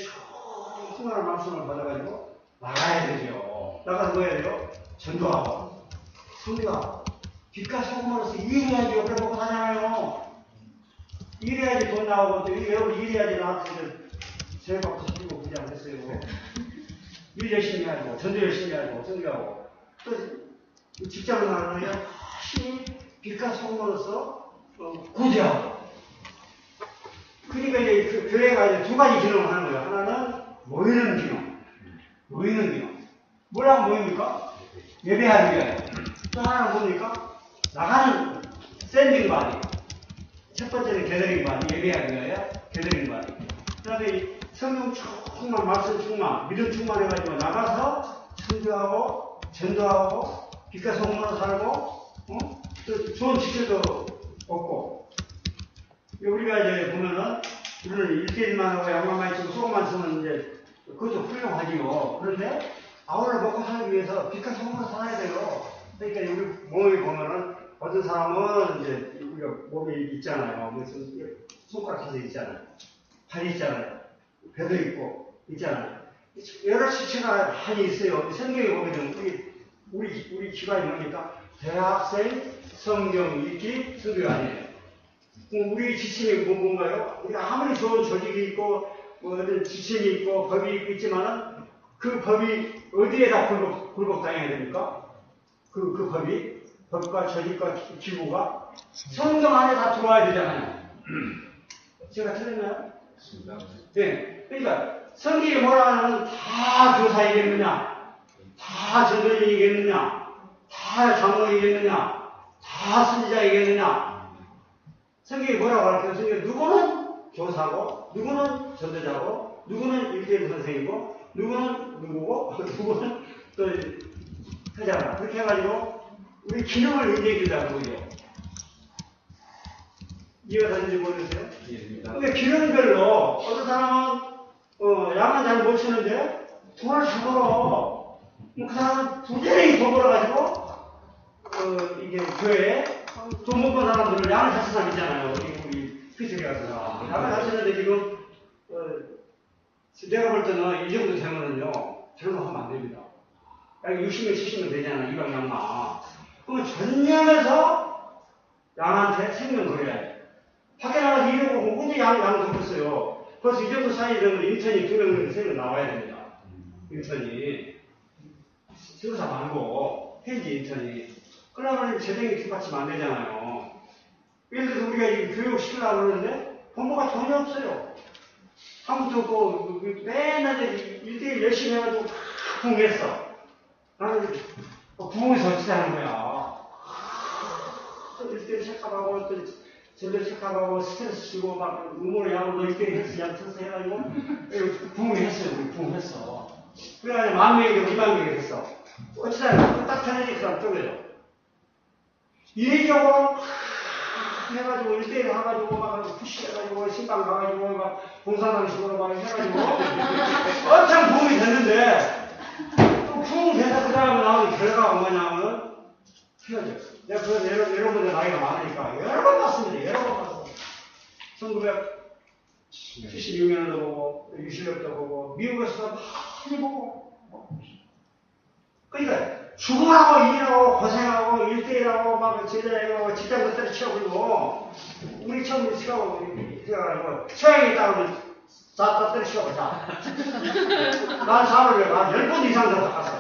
충만한 말씀을 받아가지고 나가야 되죠. 나가서 뭐 해야 돼요? 전도하고 선교하고 빚과 소금으로서 일해야지 옆에 먹고 사잖아요. 일해야지 돈 나오고 또 여러분 일해야지 나한테 세뱃값도 사주고 그러지 않겠어요. 일 열심히 하고 전도 열심히 하고 선교하고 또 직장을 나가면 열심히 빚과 소금으로서 구제하고 그러니까 이제 그 교회가 이제 두 가지 기능을 하는 거예요. 하나는 모이는 기능. 뭐라고 모입니까? 예배하기 위하여. 또 하나는 뭡니까? 나가는 샌딩 바디. 첫 번째는 게더링 바디, 예배하기 위하여 게더링 바디. 그 다음에 성령 충만, 말씀 충만, 믿음 충만해가지고 나가서 선교하고, 전도하고, 빚과 소금으로 살고, 또 좋은 직책도 얻고. 우리가 이제 보면은, 우리는 1대1만 하고 양만만 치고 소금만 쓰면 이제, 그것도 훌륭하지요. 그런데, 아울러 먹고 살기 위해서 빚과 소금으로 살아야 돼요. 그러니까 우리 몸에 보면은, 어떤 사람은 이제, 우리가 몸에 있잖아요. 무슨 손가락 하나 있잖아요. 팔이 있잖아요. 배도 있고, 있잖아요. 여러 실체가 많이 있어요. 성경에 보면 우리 기관이 뭡니까? 대학생 성경 읽기 성경 아니에요. 우리 지침이 뭔가요? 우리가 아무리 좋은 조직이 있고, 어떤 지침이 있고, 법이 있고 있지만은, 그 법이 어디에다 굴복당해야 됩니까? 그 법이? 법과 조직과 기구가 성경 안에 다 들어와야 되잖아요. 제가 틀렸나요? 네. 그러니까 성경이 뭐라 하면 다 교사이겠느냐, 다 전도인이겠느냐, 다 장로이겠느냐, 다 선지자이겠느냐. 성경이 뭐라고 할까요? 성경이 누구는 교사고, 누구는 전도자고, 누구는 일대일 선생이고, 누구는 누구고, 누구는 또 하잖아. 그렇게 해가지고 우리 기능을 의지해 준다는 거죠. 이해가 되는지 모르겠어요? 근데 기능별로 어떤 사람은 양은 잘 못 치는데 돈을 잘 벌어. 그 사람은 부지런히 돈 벌어가지고, 이게 교회에 돈 못 번 사람들을 양을 다친 사람 있잖아요. 우리 피스리 같은 사람. 양을 다쳤는데 지금, 내가 볼 때는 이 정도 되면은요, 저런 거 하면 안 됩니다. 약 60명, 70명 되잖아, 이방 양마. 그러면 전년에서 양한테 생명 걸어야 돼. 밖에 나가서 일하고 혼자 양 덮었어요. 그래서 이 정도 사이에 되면 인턴이 2명, 3명 나와야 됩니다. 인턴이. 지도사 말고, 현지 인턴이. 그러면 재정이 뒷받침 안 되잖아요. 예를 들어서 우리가 지금 교육 시키려고 그러는데, 본부가 전혀 없어요. 아무도 없고, 맨날 1대1 열심히 해가지고 다 부흥했어. 나는 부흥에서 어찌 하는 거야. 또 1대1 책합하고, 또 전력 책합하고, 스트레스 주고, 막, 음모를 야고, 너 1대1 했어, 양 쳐서 해가지고, 부흥했어요. 우리 부흥했어. 그래가지고 10,000명이 20,000명이 됐어. 어찌 하는 거야. 딱 전해지, 그 사람 쪼개져. 이래저래 해가지고 1대1 해가지고 막 푸시해가지고 신방 가가지고 막 봉사단식으로 막 해가지고 엄청 부흥이 됐는데 또 부흥돼서 그 다음에 나오는 결과가 뭐냐면 헤어져. 내가 그래서 여러분들 나이가 많으니까 여러 번 봤습니다. 여러 번 봤어. 1976년도 보고 60년도 보고 미국에서도 많이 보고 그러니까 죽음하고 일하고 고생하고 1대1하고 막 제자하고 직장도 때려치워버리고 우리 처음 시가고 그래가지고 소양이 있다고 다 때려치워보자. 난 사업을 한 10번 이상 더 바꿨어.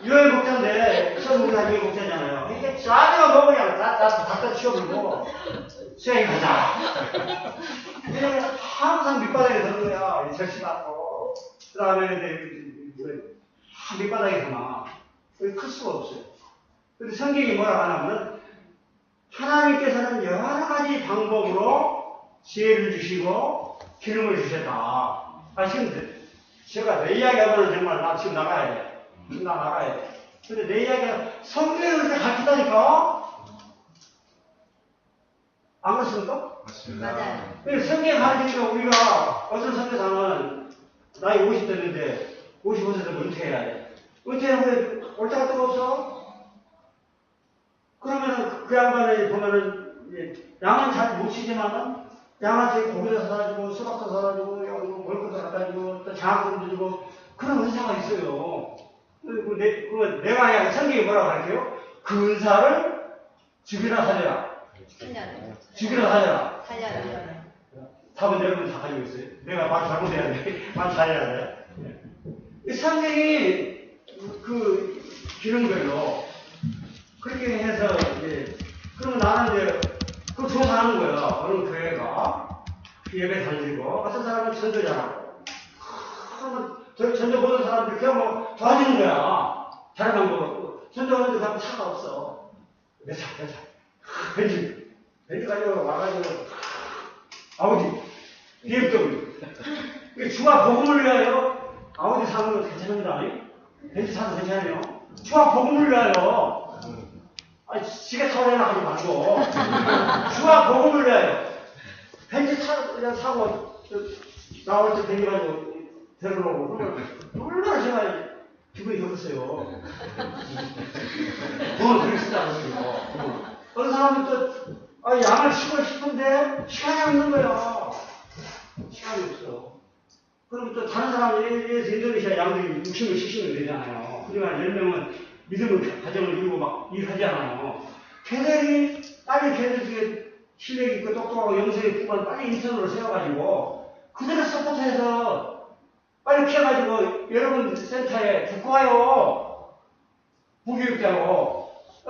유엔 국자인데 처음 우리가 유엔 국자잖아요. 이게 짜증가 먹으냐 다 때려치워버리고 소양이 가자. 왜냐면 항상 밑바닥에 드는 거야. 절실하고 그 다음에 밑바닥에서만 클 수가 없어요. 근데 성경이 뭐라 하냐면 하나님께서는 여러 가지 방법으로 지혜를 주시고 기름을 주셨다. 지금 제가 내 이야기하면 정말 나 지금 나가야 돼. 지금 나 나가야 돼. 근데 내 이야기가 성경에 그렇게 가르쳤다니까? 안 그렇습니까? 맞습니다. 맞아요. 근데 성경에 가르치니까 우리가 어떤 선교사는 나이 50 됐는데 55세 되면 은퇴해야 돼. 은퇴하면 옳다 할 데가 없어? 그러면은 그 양반을 보면은 양은 잘 못 치지만은 양한테 고기도 사다주고 수박도 사다주고 월급도 갖다주고 또 장학금도 주고 그런 은사가 있어요. 내가 아니라 성경이 뭐라고 가르쳐요? 그 은사를 죽이라 살려라. 죽이라 살려라. 살려라. 답은 여러분 다 가지고 있어요. 내가 말 잘못해야 돼. 말 잘해야 돼. 이 성경이 그 기능별로 그렇게 해서 이제 그러면 나는 이제 그 조사하는 거야. 어느 교회가 예배 다니고 어떤 사람은 전도 잘하고 전도 보는 사람들 그냥 뭐 도와주는 거야. 다른 방법으로 전도하는데 가면 차가 없어. 내 차. 벤츠 가지고 와가지고 아우디 BMW 주가 복음을 위하여 아우디 사는 거 괜찮습니다. 벤츠 사도 괜찮아요. 주가 복음을 위하여 지가 타오려나 하지 말고 주가 복음을 위하여 벤츠 그냥 사고 나올 때 댕겨가지고 데려오고 그러면 얼마나 제가 기분이 좋겠어요. 돈을 그렇게 쓰지 않았어요. 어떤 사람은 또 양을 치고 싶은데 시간이 없는 거야. 시간이 없어. 그럼 또 다른 사람에 의해서 인도네시아 양들이 60명, 70명 되잖아요. 그러면 10명은 믿음을 가정을 이루고 막 일하잖아요. 빨리 걔들 중에 실력 있고 똑똑하고 영성이 풍부한 빨리 인턴으로 세워가지고 그들을 서포트해서 빨리 키워가지고 여러분 센터에 데리고 와요. 부교육자로.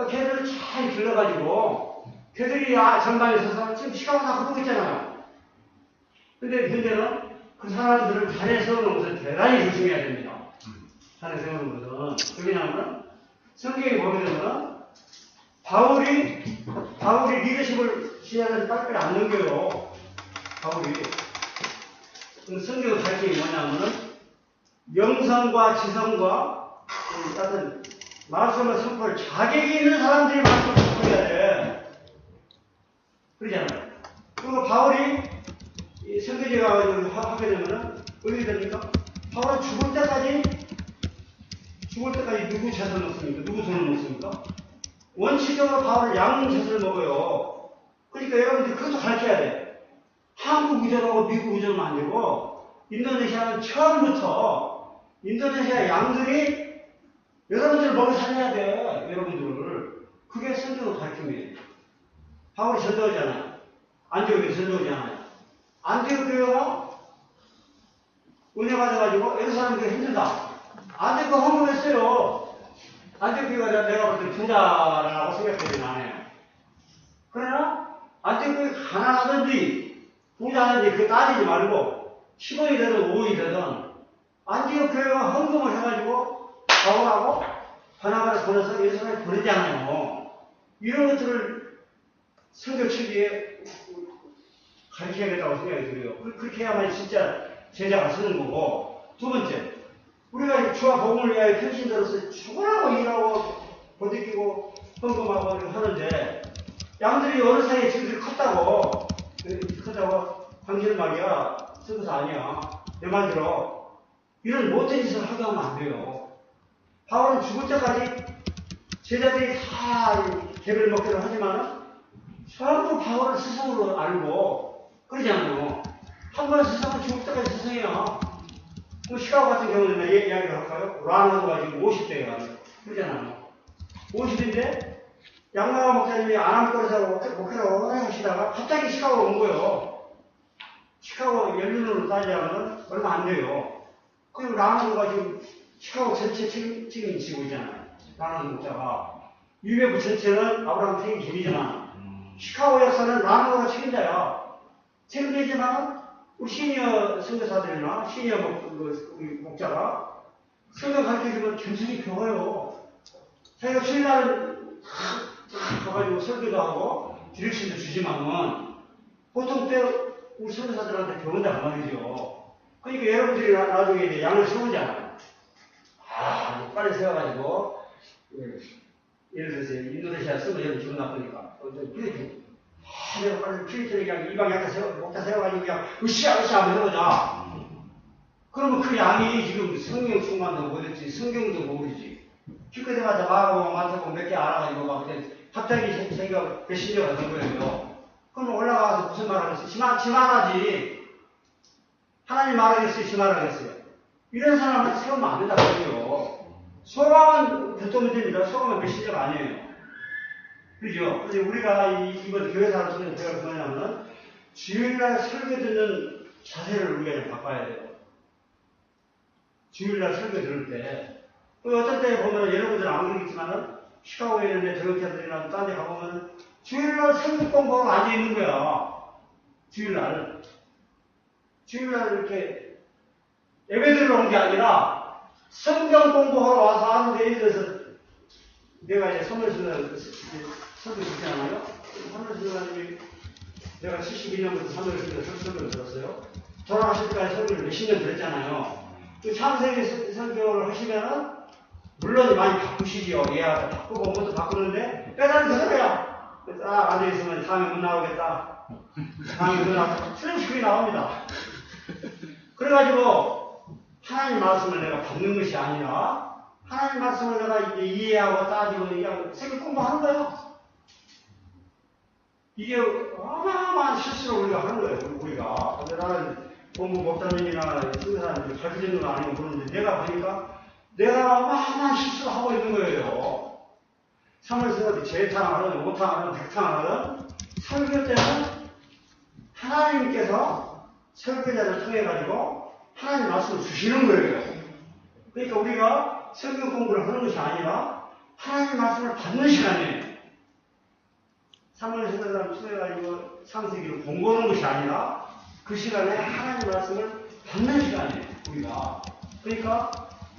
걔들을 잘 길러가지고 걔들이 전방에 있어서 지금 시간을 다 걷고 있잖아요. 근데 문제는 그 사람들을 단에 세우는 것은 대단히 조심해야 됩니다. 단에 세우는 것은. 왜냐하면 성경에 보게 되면 바울이 리더십을 시작해서 빨리빨리 안 넘겨요. 바울이. 성경의 가르침이 뭐냐면은 영성과 지성과 어떤 말씀을 선포할 자격이 있는 사람들이 말씀을 선포해야 돼. 그러잖아요. 그리고 바울이 선교지에 가가지고 하게 되면은 어떻게 됩니까? 바울은 죽을 때까지 죽을 때까지 누구 젖을 먹습니까? 누구 손을 먹습니까? 원칙적으로 밥을 양 젖을 먹어요. 그러니까 여러분들이 그것도 가르쳐야 돼. 한국 의존하고 미국 의존은 안 되고, 인도네시아는 처음부터 인도네시아 양들이 여러분들 먹여 살려야 돼. 여러분들을. 그게 선교의 가르침이에요. 바울이 전도하잖아요. 안디옥에 전도하잖아요. 안디옥 교회가 은혜 받아가지고 예루살렘 교회 힘들다. 안디옥 교회가 헌금했어요. 안디옥 교회가 내가 볼 때 부자라고 생각되진 않아요. 그러나 안디옥 교회가 가난하든지 부자든지 그거 따지지 말고 10원이 되든 5원이 되든 안디옥 교회가 헌금을 해가지고 바울하고 바나바를 보내서 예루살렘에 보내잖아요. 이런 것들을 선교 측에 가르쳐야겠다고 생각이 들어요. 그렇게 해야만 진짜 제자가 쓰는 거고. 두 번째, 우리가 주와 복음을 위하여 편신들어서 죽으라고 일하고 버티고 헌금하고 하는데 양들이 어느 사이에 지들이 컸다고 당신은 말이야 선교사 아니야 내 말 들어. 이런 못된 짓을 하게 하면 안 돼요. 바울은 죽을 때까지 제자들이 다 개별 먹기를 하지만은 전부 바울을 스승으로 알고 그러잖아요. 한 번 스승은 죽을 때까지 스승이야. 시카고 같은 경우는 이야기를 할까요? 라노가 지금 50대가 그러잖아요. 50인데 양나라 목사님이 아남거리사로 목회라고 하시다가 갑자기 시카고로 온 거예요. 시카고 연륜으로 따지자면 얼마 안 돼요. 그리고 라노가 지금 시카고 전체 책임지고 있잖아요. 라노 목사가. 유배부 전체는 아브라함 책임지잖아. 시카고 역사는 라노가 책임자야. 책임지지만 우리 시니어 선교사들이나 시니어 목자가 성경 가르쳐주면 견성이 배워요. 자기가 주일날은 가가지고 설교도 하고 디렉션도 주지만은 보통 때 우리 선교사들한테 배운다 그 말이죠. 그러니까 여러분들이 나중에 이제 양을 세우잖아요. 빨리 세워가지고 예를 들어서 인도네시아 쓰면 여기 기분 나쁘니까 그래 내가 빨리 필리핀에 그냥 이방 약간 목자 세워가지고 그냥 으쌰 하면 해보자. 그러면 그 양이 지금 성경 충만도 못했지, 성경도 모르지. 기껏해봤자 말하고 맡아보고 몇 개 알아가지고 막 갑자기 자기가 배신자가 된 거예요. 그럼 올라가서 무슨 말 하겠어요? 지만하지. 하나님 말하겠어요? 지만하겠어요? 이런 사람한테 세우면 안 된다고 그러죠. 소감은 듣도 됩니다. 소감은 배신자가 아니에요. 그죠? 그래서 우리가 이번 교회사를 쓰는 제가 뭐냐면은 주일날 설교 듣는 자세를 우리가 바꿔야 돼요. 주일날 설교 들을 때. 어떤 때 보면 여러분들은 안 그러겠지만은 시카고에 있는 저격자들이나 딴 데 가보면 주일날 설교 공부하고 앉아있는 거야. 주일날. 주일날 이렇게 예배드리러 온 게 아니라 성경 공부하러 와서 하는데 예를 들어서 내가 이제 선물수는 설교 듣잖아요. 선물수는 내가 72년부터 선물수는 설교를 들었어요. 돌아가실 때까지 설교를 몇십 년 들었잖아요. 그 창세기 설교를 하시면은 물론 많이 바꾸시지요. 예약을 바꾸고 뭐도 바꾸는데 빼달은 대답이야. 딱 앉아있으면 다음에 못 나오겠다. 다음에 못 나오겠다. 틀림없이 나옵니다. 그래가지고 하나님 말씀을 내가 받는 것이 아니라 하나님 말씀을 내가 이제 이해하고 따지고 생각 공부하는 거예요. 이게 어마어마한 실수를 우리가 하는 거예요. 우리가. 근데 나는 본부 목사님이나 신사님이 가르치는 건 아니고 그러는데 내가 보니까 내가 어마어마한 실수를 하고 있는 거예요. 3월 생각이 제탕 하든 5탕 하든 100탕 하든 설교 때는 하나님께서 설교자를 통해 가지고 하나님 말씀을 주시는 거예요. 그러니까 우리가 성경 공부를 하는 것이 아니라 하나님 말씀을 받는 시간이에요. 3월 생각을 통해 가지고 창세기를 공부하는 것이 아니라 그 시간에 하나님 말씀을 받는 시간이에요. 우리가. 그러니까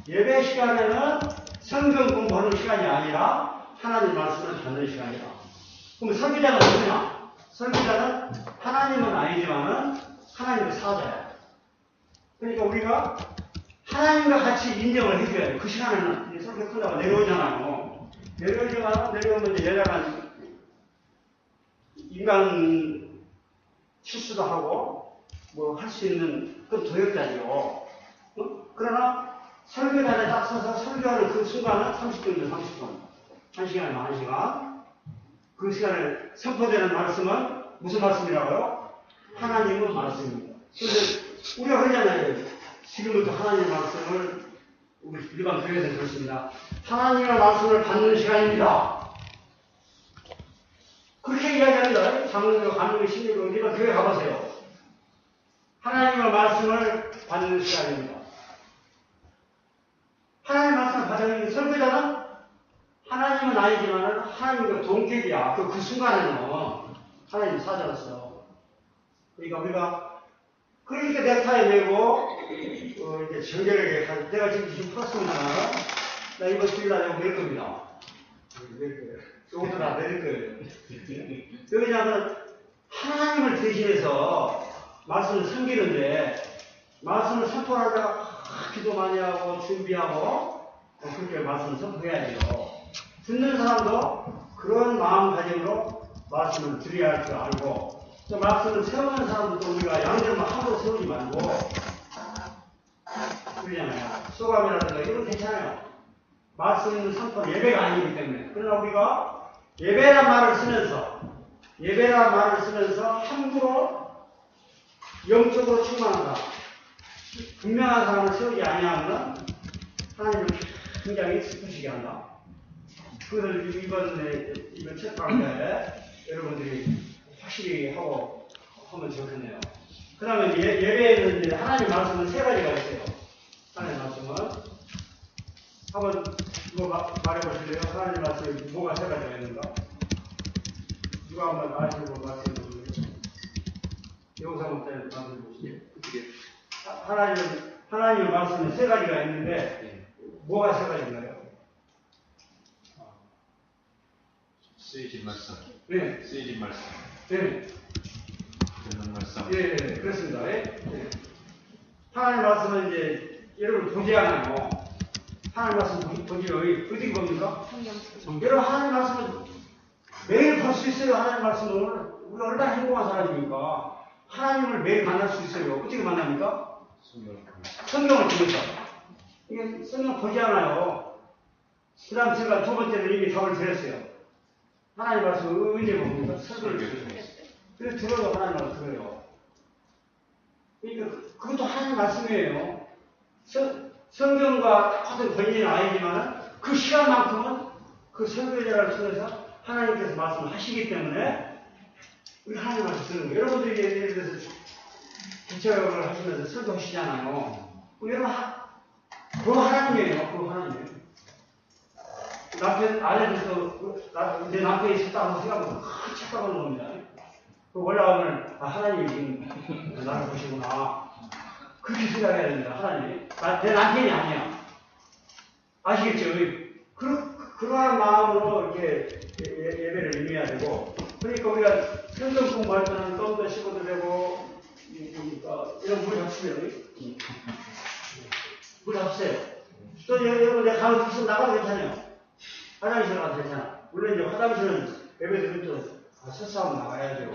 예배 시간에는 성경 공부하는 시간이 아니라 하나님 말씀을 받는 시간이다. 그럼 설교자는 누구냐? 설교자는 하나님은 아니지만은 하나님의 사자야. 그러니까 우리가 하나님과 같이 인정을 해줘야 돼. 그 시간에는 설교 끝나고 내려오잖아요. 내려오면 이제 여자가 인간 실수도 하고 뭐 할 수 있는 그건 도역자죠. 그러나 설교단에 딱 서서 설교하는 그 순간은 30분이죠, 30분. 1시간이면 1시간. 그 시간에 선포되는 말씀은 무슨 말씀이라고요? 하나님의 말씀입니다. 그런데 우리가 그러잖아요. 지금부터 하나님의 말씀을 우리 일반 교회에서 들었습니다. 하나님의 말씀을 받는 시간입니다. 그렇게 이야기합니다. 장로교, 간호교, 신료교, 일반 교회 가보세요. 하나님의 말씀을 받는 시간입니다. 하나님의 말씀을 받는 설교자는 하나님은 아니지만 하나님과 동격이야. 그 순간에는 하나님 사자였어. 그러니까 우리가 넥타이 메고 이제 정결하게 가서 내가 지금 풀었습니다. 나 이번 주일 날 낼 겁니다. 요것도 다 내릴 거예요. 왜냐하면 하나님을 대신해서 말씀을 섬기는데 말씀을 선포하다가 기도 많이 하고 준비하고 그렇게 말씀을 선포해야 돼요. 듣는 사람도 그런 마음가짐으로 말씀을 드려야 할 줄 알고 또 말씀을 세우는 사람도 우리가 양대로 함부로 세우지 말고 그러잖아요. 소감이라든가 이건 괜찮아요. 말씀 선포 예배가 아니기 때문에. 그러나 우리가 예배란 말을 쓰면서 함부로 영적으로 충만한다. 분명한 사람을 세우지 아니하면 하나님을 굉장히 슬프시게 한다. 그것을 이번 책 가운데 여러분들이 확실히 하면 좋겠네요. 그 다음에 예배에는 이제 하나님 말씀은 세 가지가 있어요. 하나님 말씀은 한번 이거 말해보실래요? 하나님 말씀이 뭐가 세 가지가 있는가? 누가 한번 아시고 말씀해보실래요? 영상 때 말씀해보실래요? 하나님의 말씀은 세 가지가 있는데 뭐가 세 가지인가요? 쓰여진 말씀. 네. 쓰여진 말씀. 네. 듣는 말씀. 예, 그렇습니다. 예. 하나님 말씀은 이제 여러분 보지 않아요. 하나님 말씀 보지 어디 봅니까? 여러분 하나님 말씀은 매일 볼 수 있어요. 하나님 말씀을 우리 얼마나 행복한 사람입니까? 하나님을 매일 만날 수 있어요. 어떻게 만납니까? 성경을 통해서. 이게 성경 보지 않아요. 그 다음 제가 두 번째는 이미 답을 드렸어요. 하나님 말씀 언제 봅니까? 설교를 들어요. 그래서 들어도 하나님 말씀 들어요. 그러니까 그것도 하나님 말씀이에요. 성경과 똑같은 권위는 아니지만 그 시간만큼은 그 설교자를 통해서 하나님께서 말씀을 하시기 때문에 우리 하나님 말씀 듣는 거예요. 여러분들이 예를 들어서 기초를 하시면서 설교하시잖아요. 여러분 그 하나님이에요. 그 하나님이에요. 남편, 아내들도 내 남편이 있었다고 생각하면 큰 착각하는 겁니다. 그 올라오면 하나님이 지금 나를 보시구나. 그렇게 생각해야 됩니다. 하나님. 내 남편이 아니야. 아시겠죠? 그러한 마음으로 이렇게 예배를 임해야 되고, 그러니까 우리가 성경 공부할 때는 껌도 씹어도 되고, 이런 물 잡수면, 물 잡수세요. 또 여러분, 내가 가면 무슨 나가도 괜찮아요. 화장실 가도 괜찮아. 물론 이제 화장실은 예배 드릴 때 설사하고 나가야죠.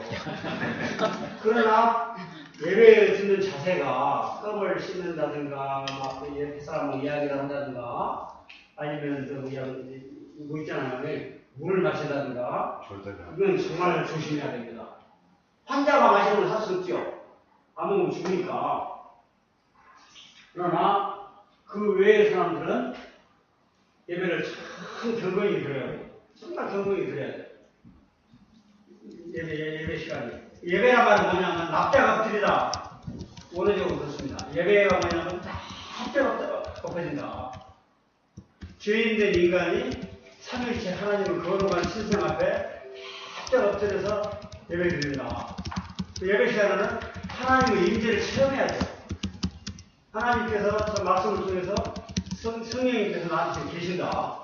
그러나 예배 듣는 자세가 껌을 씹는다든가, 막 옆 사람하고 이야기를 한다든가, 아니면 그냥 뭐 있잖아요. 물을 마신다든가, 이건 정말 조심해야 됩니다. 환자가 마시는 걸 살 수 없죠. 안 먹으면 죽으니까. 그러나 그 외의 사람들은 예배를 참 경건히 드려요. 정말 경건히 드려야 돼요. 예배 시간이. 예배란 말은 뭐냐면 납작 엎드리다. 원어적으로 그렇습니다. 예배가 뭐냐면 납작 엎어진다. 죄인된 인간이 삼일째 하나님을 거룩한 신성 앞에 납작 엎드려서 예배 드립니다. 그 예배 시간에는 하나님의 임재를 체험해야 돼요. 하나님께서 저 말씀을 통해서 성령님께서 나한테 계신다.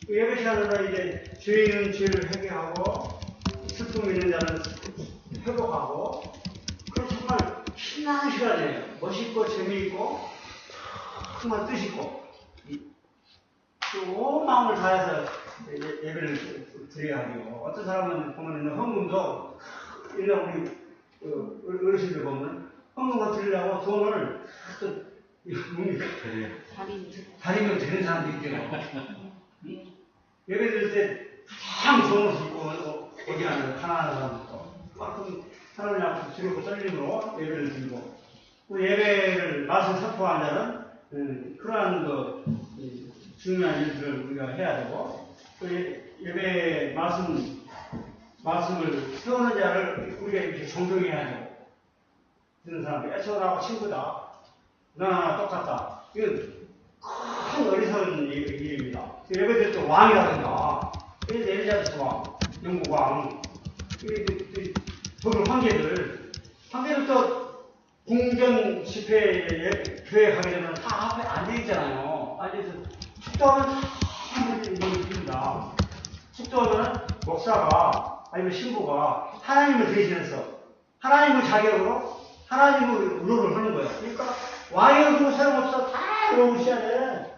그 예배 시간에는 이제 죄인은 죄를 회개하고 슬픔이 있는 자는 회복하고 그런 정말 신나는 시간이에요. 멋있고 재미있고 정말 뜻있고 온 마음을 다해서 예배를 드려야 하죠. 어떤 사람은 보면 헌금도 우리 어르신들 보면 헌금을 드리려고 돈을 이거 뭡니까? 다리면 되는 사람도 있대요. 예배 드릴 때 참 좋은 옷 입고 어디 하는 하나하는 사람부터 그만큼 하나님 앞에서 두렵고 떨림으로 예배를 드리고 또 예배를 말씀 선포한 자는 그러한 중요한 일들을 우리가 해야 되고 또 예배 말씀을 세우는 자를 우리가 이렇게 존경해야 되고 듣는 사람들 애처하고 친구다 너나 똑같다 이건 큰 어리석은 일입니다. 예배 드릴 때 왕이라든가 엘리자베스 왕, 영국 왕 독일 황제들도 궁전 집회 교회 가게 되면 다 앞에 앉아있잖아요. 앉아서 축도하면 다 이깁니다. 축도하면 목사가 아니면 신부가 하나님을 대신해서 하나님을 자격으로 하나님을 의로를 하는 거예요. 그러니까 왕이어도 소용없어 다 외우셔야 돼.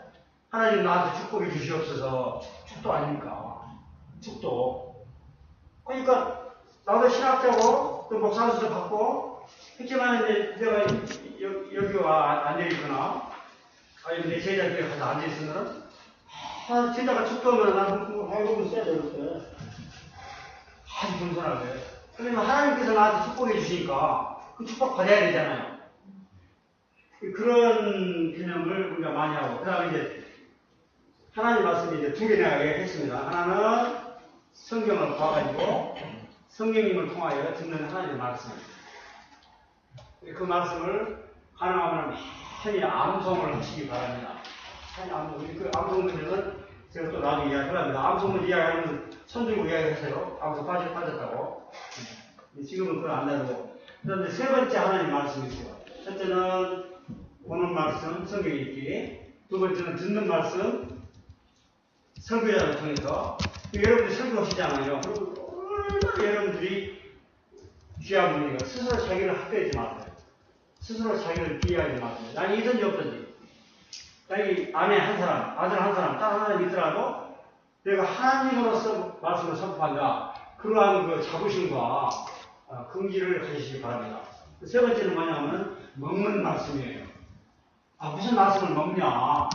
하나님 나한테 축복을 주시옵소서. 축도 아닙니까? 축도. 그러니까 나도 신학자고 또 목사로서 받고 했지만 이제 내가 여기 와 앉아있거나 아니면 내 제자들이 가서 앉아있으면 제자가 축도하면 나는 해보면 써야 되는데 아주 겸손하게. 그러면 하나님께서 나한테 축복해 주시니까 그 축복 받아야 되잖아요. 그런 개념을 우리가 많이 하고 그 다음에 이제 하나님 말씀이 이제 두 개 내가 얘기했습니다. 하나는 성경을 봐가지고 성령님을 통하여 듣는 하나님의 말씀. 그 말씀을 가능하면 편히 암송을 하시기 바랍니다. 편히 암송. 그 암송 문제는 제가 또 나중에 이야기를 합니다. 암송 문제 이야기하면 손들고 이야기했어요. 암송 빠졌다고. 지금은 그걸 안 다루고. 그런데 세 번째 하나님 말씀이 있어요. 첫째는 보는 말씀, 성경 읽기. 두 번째는 듣는 말씀, 설교자를 통해서. 여러분들이 설교하시잖아요. 그리고 얼마나 여러분들이 귀한 분이에요. 스스로 자기를 학대하지 마세요. 스스로 자기를 비하하지 마세요. 나는 이든지 없든지. 자기 아내 한 사람, 아들 한 사람, 딸 하나 있더라도 내가 하나님으로서 말씀을 선포한다. 그러한 그 자부심과 긍지를 가지시기 바랍니다. 세 번째는 뭐냐면 먹는 말씀이에요. 무슨 말씀을 먹냐?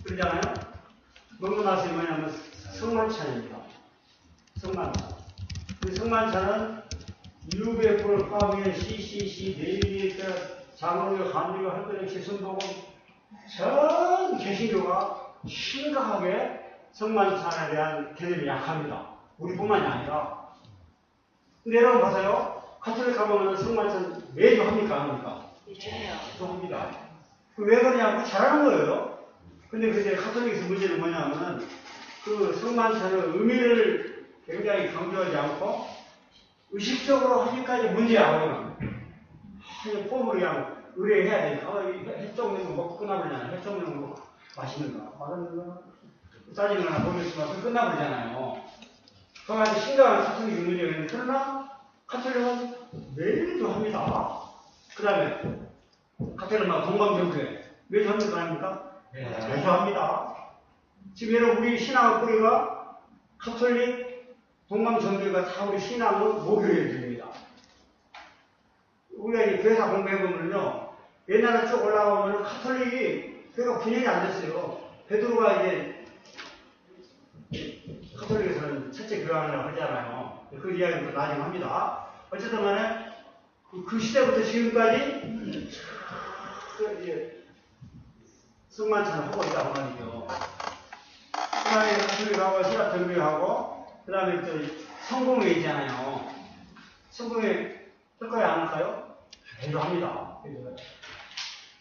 그러잖아요? 먹는 말씀이 뭐냐면 성만찬입니다. 성만찬. 그 성만찬은 유배불, 화면, CCC, 내일리터, 장로교, 간주교, 할거리, 지성도금 전 개신교가 심각하게 성만찬에 대한 개념이 약합니다. 우리뿐만이 아니라. 근데 여러분 가세요. 가톨릭 가보면 성만찬 매주 합니까? 안 합니까? 또 합니다. 왜 그러냐고 잘하는 거예요. 근데 그게 가톨릭에서 문제는 뭐냐면은 그 성만찬의 의미를 굉장히 강조하지 않고 의식적으로 하기까지 문제야, 그러면. 그냥 폼으로 그냥 의뢰해야 되니까. 해적 먹는 거 먹고 끝나버리잖아요. 해적 먹는 거 맛있는 거. 맛없는 거 짜증 나나 모르겠지만 끝나버리잖아요. 그거 아주 심각한 가톨릭 문제가 있는데, 그러나 가톨릭은 매일도 합니다. 그 다음에 가톨릭은 동방정교회 매주 하는 거 아닙니까? 매주 합니다. 지금 여러분 우리 신앙의 뿌리가 가톨릭, 동방정교회가 다 우리 신앙의 모교회들입니다. 우리가 이 교회사 공부해보면요, 옛날에 쭉 올라가보면 가톨릭이 교회가 분열이 안 됐어요. 베드로가 이제 가톨릭에서는 첫째 교회하느라고 하잖아요. 그 이야기도 나중에 합니다. 어쨌든 간에 그 시대부터 지금까지 성만찬을 하고 있다고 말이죠. 그 다음에 가톨릭하고 신학 정교회하고 그 다음에 또 성공회 있잖아요. 성공회 할 거야 안 할까요? 매주 합니다.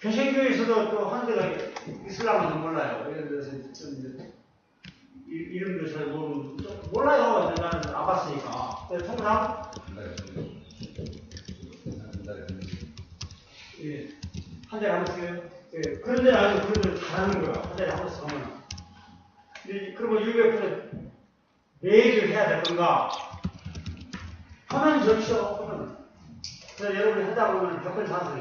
개신교에서도 또 하는 데가 이슬람은 몰라요. 예를 들어서 이름도 잘 몰라요. 나는 안 봤으니까. 통상 예, 한 달에 한 번씩 예, 그런 데는 아니고 그런 데는 잘하는 거야. 한 달에 한 번씩 하면. 그러면 UF는 매일 해야 될 건가? 하면 좋죠. 하면. 그래서 여러분이 하다 보면 벽을 사서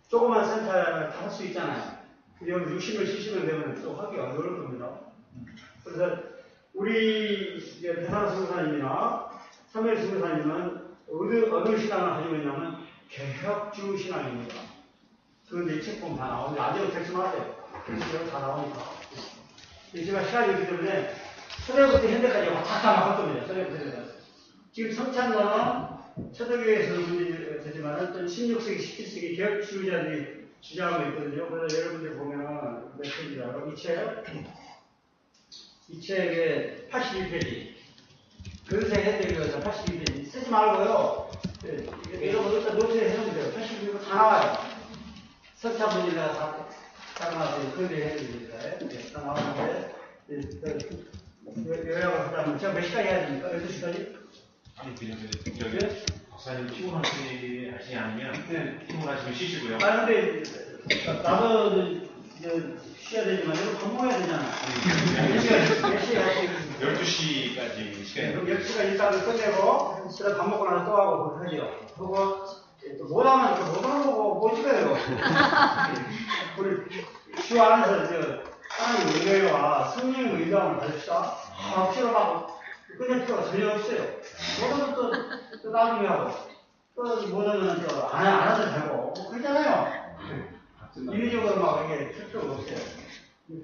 조그만 센터를 다 할 수 있잖아요. 근데 여기 60명, 70명 되면 또 하기가 어려울 겁니다. 그래서 우리 대사로 선교사님이나 삼일 선교사님은 어느 신앙을 가지고 있냐면 개혁주 신앙입니다. 그런데 이 책 보면 다 나오는데 아직은 결심하세요. 결심하세요. 다 나오니까. 제가 시간이 없기 때문에 초대부터 현대까지 다 나올 겁니다. 초대부터 현대까지. 지금 성찬론은 초대교회에서는 문제되지만 또 16세기, 17세기 개혁 지도자들이 주장하고 있거든요. 그래서 여러분들 보면은 몇 페이지라고 이 책의 82페이지. 근세 해대교에서 82페이지. 쓰지 말고요. 여러분 일단 노트에 해놓으면 돼요. 82페이지 다 나와요. 석차분이나 다 나와서 근세 해대교입니다. 다 나오는데, 요약을 하자면, 제가 몇 시까지 해야 됩니까? 12시까지? 아니, 그냥 저기, 박사님 피곤하시지 않으면, 피곤하시면 쉬시고요. 아, 근데, 나도 쉬어야 되지만, 이거 밥 먹어야 되잖아. 몇 시에 하시겠습니까? 12시까지 시간이. 그럼 10시간 일단은 끝내고, 그다음 밥 먹고 나서 또 하고, 그렇게 하죠. 그리고, 또 못하면 못하는 거고, 못 찍어요. 우리, 주 안에서, 하나님 은혜와 성령의 의감을 받읍시다. 필요하고, 끝낼 필요가 전혀 없어요. 못하면 또 나중에 하고, 또 못하면 안 해도 되고, 뭐 그러잖아요. 인위적으로 막 이렇게 할 필요가 없어요.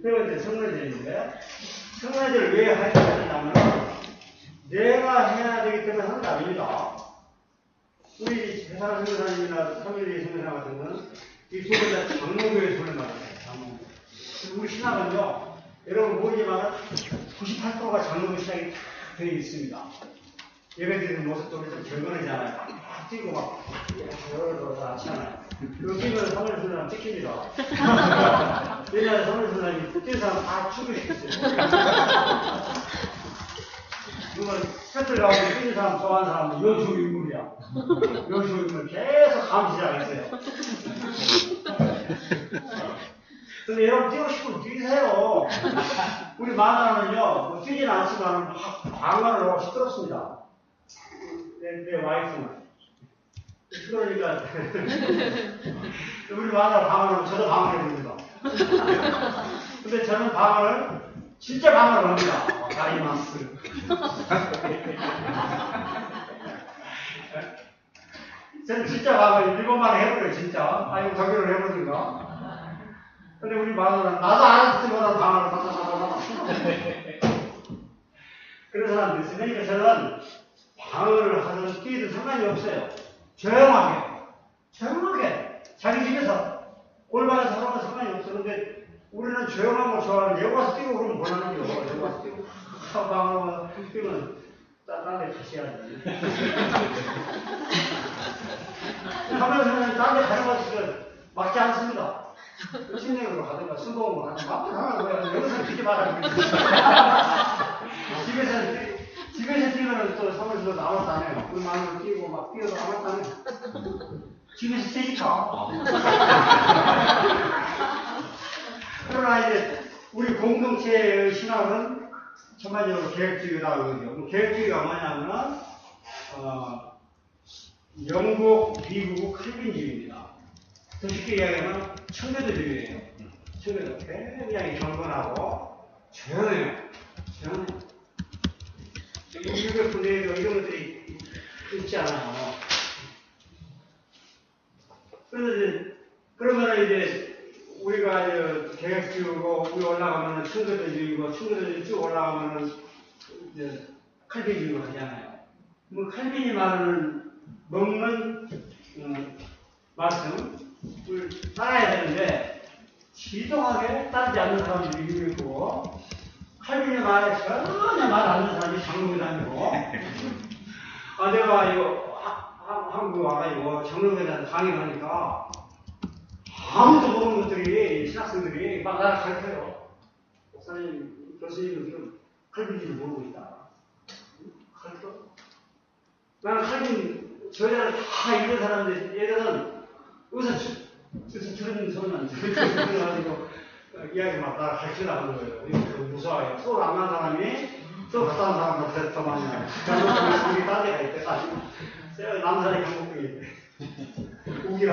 배우들 성문회들인데, 성문회들을 왜 하냐면, 내가 해야 되기 때문에 하는 게 아닙니다. 우리 회사나 성교사님이나 성교리 성교사 같은 거는 이 소리가 장로교회 소리 말이에요. 장로교회. 우리 신학은요, 여러분 모르지만 98%가 장로교 시작이 되어 있습니다. 예배드리는 모습도 좀 결건하잖아요. 막 뛰고 막, 여러분 않잖아요. 그리고 뛰면 사무엘 선생님 찍힙니다. 옛날에 사무엘 선생님이 뛰는 사람 다 죽여주셨어요. 이건 스태프들 가운데 뛰는 사람 좋아하는 사람은 요주 인물이야. 요주 인물 계속 감시자가 있어요. 근데 여러분 뛰고 싶으면 뛰세요. 우리 만화는요, 뭐 뛰지는 않지만 방관을 하고 시끄럽습니다. 내 와이프는. 시끄러우니까. 우리 만화 방황을, 저도 방황해야 됩니다. 근데 저는 방황을, 진짜 방황을 합니다. 다이마스. 저는 진짜 방황을 7번 해버려요, 진짜. 아니면 독일을 해보든가. 근데 우리 마누라는 나도 알아듣지보다 방황을 받아서 그런 사람도 있어요. 그러니까 저는 방황을 하든 뛰든 상관이 없어요. 조용하게 자기 집에서 골반에 서로는 상관이 없어. 근데 우리는 조용한 거 좋아하는 여기 와서 뛰고 그러면 원하는 게 여기 와서 뛰고 방황을 뛰면 딴 데 다시 해야지. 하면서는 딴 데 가는 것을 막지 않습니다. 신뢰로 하든가 수동으로 하든가 막 하는 거야. 여기서 뛰지 말라고. 집에서 뛰면 또 사무실로 아무것도 안 해요. 그 마음으로 뛰고 막 뛰어도 아무것도 안 해요. 집에서 뛰니까. 그러나 이제 우리 공동체의 신학은 전반적으로 계획주의라고 그러죠. 계획주의가 뭐냐면은 영국, 미국, 칼빈주의입니다. 더 쉽게 이야기하면 청교도주의예요. 청교도 굉장히 경건하고 조용해요. 미국의 군대에도 이런 것들이 있지 않아요. 그러면 이제 우리가 계획주의고 위에 올라가면은 청교도주의고 청교도주의 쭉 올라가면은 이제 칼빈주의로 하잖아요. 뭐 칼빈이 먹는 말씀을 따라야 되는데 지독하게 따르지 않는 사람들이 미국에 있고 칼빈의 말에 전혀 말 안 듣는 사람이 장로교 다니고 내가 이거 한국에 와가지고 장로교에 대한 강의를 하니까 아무도 모르는 것들이 신학생들이 막 나를 가르쳐요. 목사님, 교수님은 지금 칼빈주의를 모르고 있다. 가르쳐? 나는 칼빈 저자를 다 읽은 사람인데 얘들은 여기서 들은 소리만 들어가지고 이야기 막 다 가르치려고 하는 거예요. 이거 무서워요. 서울 안 간 사람이 서울 갔다 온 사람한테 더 많이 나요. 강북이 딴 데가 있대. 남산에 강북이 있대. 우기라.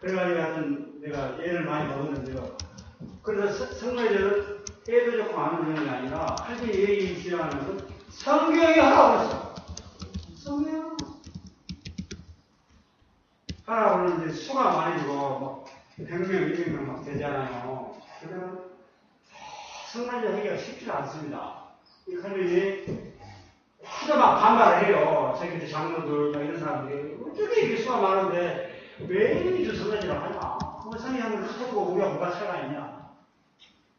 그래가지고 하여튼 내가 애를 많이 먹었는데요. 그래서 성례절은 애도 조금 안 오는 게 아니라 할때 얘기 시작하면서 성경이 하라고 했어. 성경. 하나 오늘 이제 수가 많이 주고, 뭐, 100명, 200명 막 되잖아요. 그러면 성난자 하기가 쉽지가 않습니다. 이 칼빈이 하도 막 반발을 해요. 자기들 장로들, 막 이런 사람들이. 어떻게 이렇게 수가 많은데, 왜 이렇게 성난자라고 하냐? 그럼 성의하면 하고 우리가 뭐가 차이가 있냐?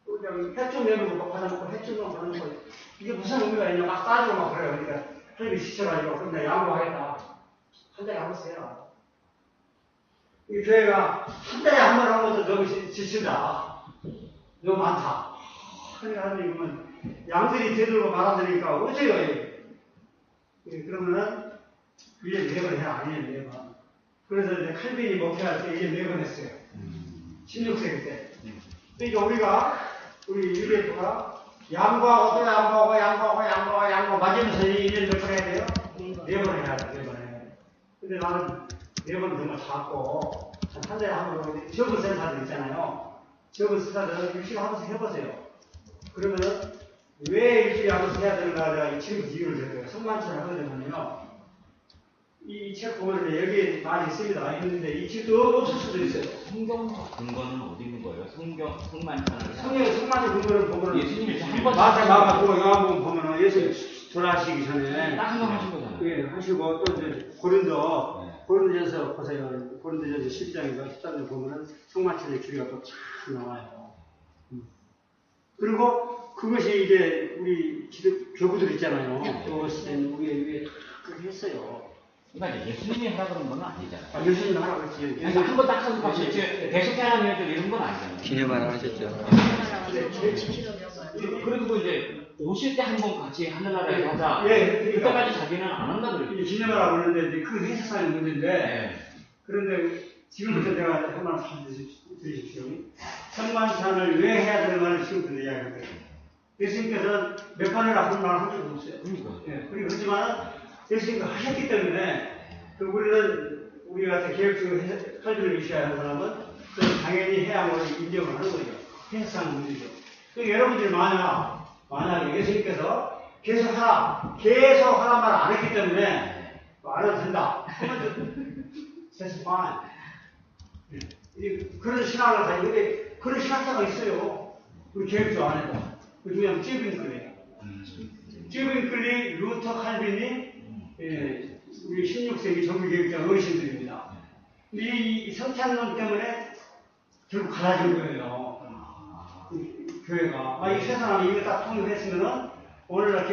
그냥 해좀 내놓고 막 받아먹고 해좀 받아먹고 이게 무슨 의미가 있냐? 막 따지고 막 그래요. 그러니까 칼빈이 지쳐가지고, 그럼 내가 양보하겠다. 한 달에 한 번씩 해라. 이 교회가 한 달에 한 번 하는 것도 너무 지친다. 너무 많다. 그러니까 하나님 그러면 양들이 되들고 말아들으니까 어째요? 그러면은 1년에 4번 해야 1년에 4번. 그래서 이제 칼빈이 목회할 때 1년에 4번 했어요. 16세 때. 그러니까 우리 UBF가 양보하고 또 양보하고 맞으면서 1년에 몇 번 해야 돼요? 4번 해야 돼, 4번. 근데 나는 4번 정말 작고 한 달에 한 번 적은 센터들 있잖아요. 적은 센터들은 일주일에 한 번씩 해보세요. 그러면은 왜 일주일에 한 번씩 해야 되는가 내가 지금 이유를 드려요. 성만찬을 하게 되면요. 이 책 보면 여기 많이 있습니다. 있는데 이 책도 없을 수도 있어요. 성경 근거는 어디 있는 거예요? 성만찬을 성만찬 근거를 보면은 예수님이 한번 맞아. 그거 영화 보면 보면은 예수님 돌아가시기 전에 딱 한 번 하신 거잖아요. 예, 하시고 또 이제 고린도전서 보세요. 고린도전서 10장인가 13장 보면은 성만찬의 주리가 또 참 나와요. 그리고 그것이 이제 우리 교구들 있잖아요. 그것은 우리 위에 그렇게 했어요. 그러니까 예수님이 하라 그런 건 아니잖아요. 예수님 하라고 했지. 그러니까 한 번 딱 하고 같이 계속해라는 얘기 이런 건 아니잖아요. 기념하라 하셨죠. 그리고 이제 오실 때 한 번 같이 하늘나라에 하자. 예, 그때까지 자기는 안 한다 그래요. 기념하라고 그러는데 그 해석상의 문제인데 네. 그런데 지금부터 내가 한번 드리십시오. 성만찬을 왜 해야 되는가를 지금부터 이야기할 거예요. 예수님께서는 몇 번이나 한 말 한 적도 없어요. 예, 그리고 그렇지만 예수님께서 하셨기 때문에 우리 같은 계획적으로 칼빈을 유시하는 하는 사람은 당연히 해야 하는 인정을 하는 거죠. 해석상 문제죠. 그러니까 여러분들이 만약에 예수님께서 계속하라 말 안 했기 때문에 안 해도 된다. 그러면 that's fine. 그런 신앙을 가지고 근데 그런 신학자가 있어요. 우리 계획조 안에도. 그 중에 한 찌빙클리예요. 찌빙클리, 루터, 칼빈이 우리 16세기 정규계획자 어르신들입니다. 근데 이 성찬론 때문에 결국 갈라진 거예요. 교회가. 이 세 사람이 이거 딱 통일했으면은 오늘날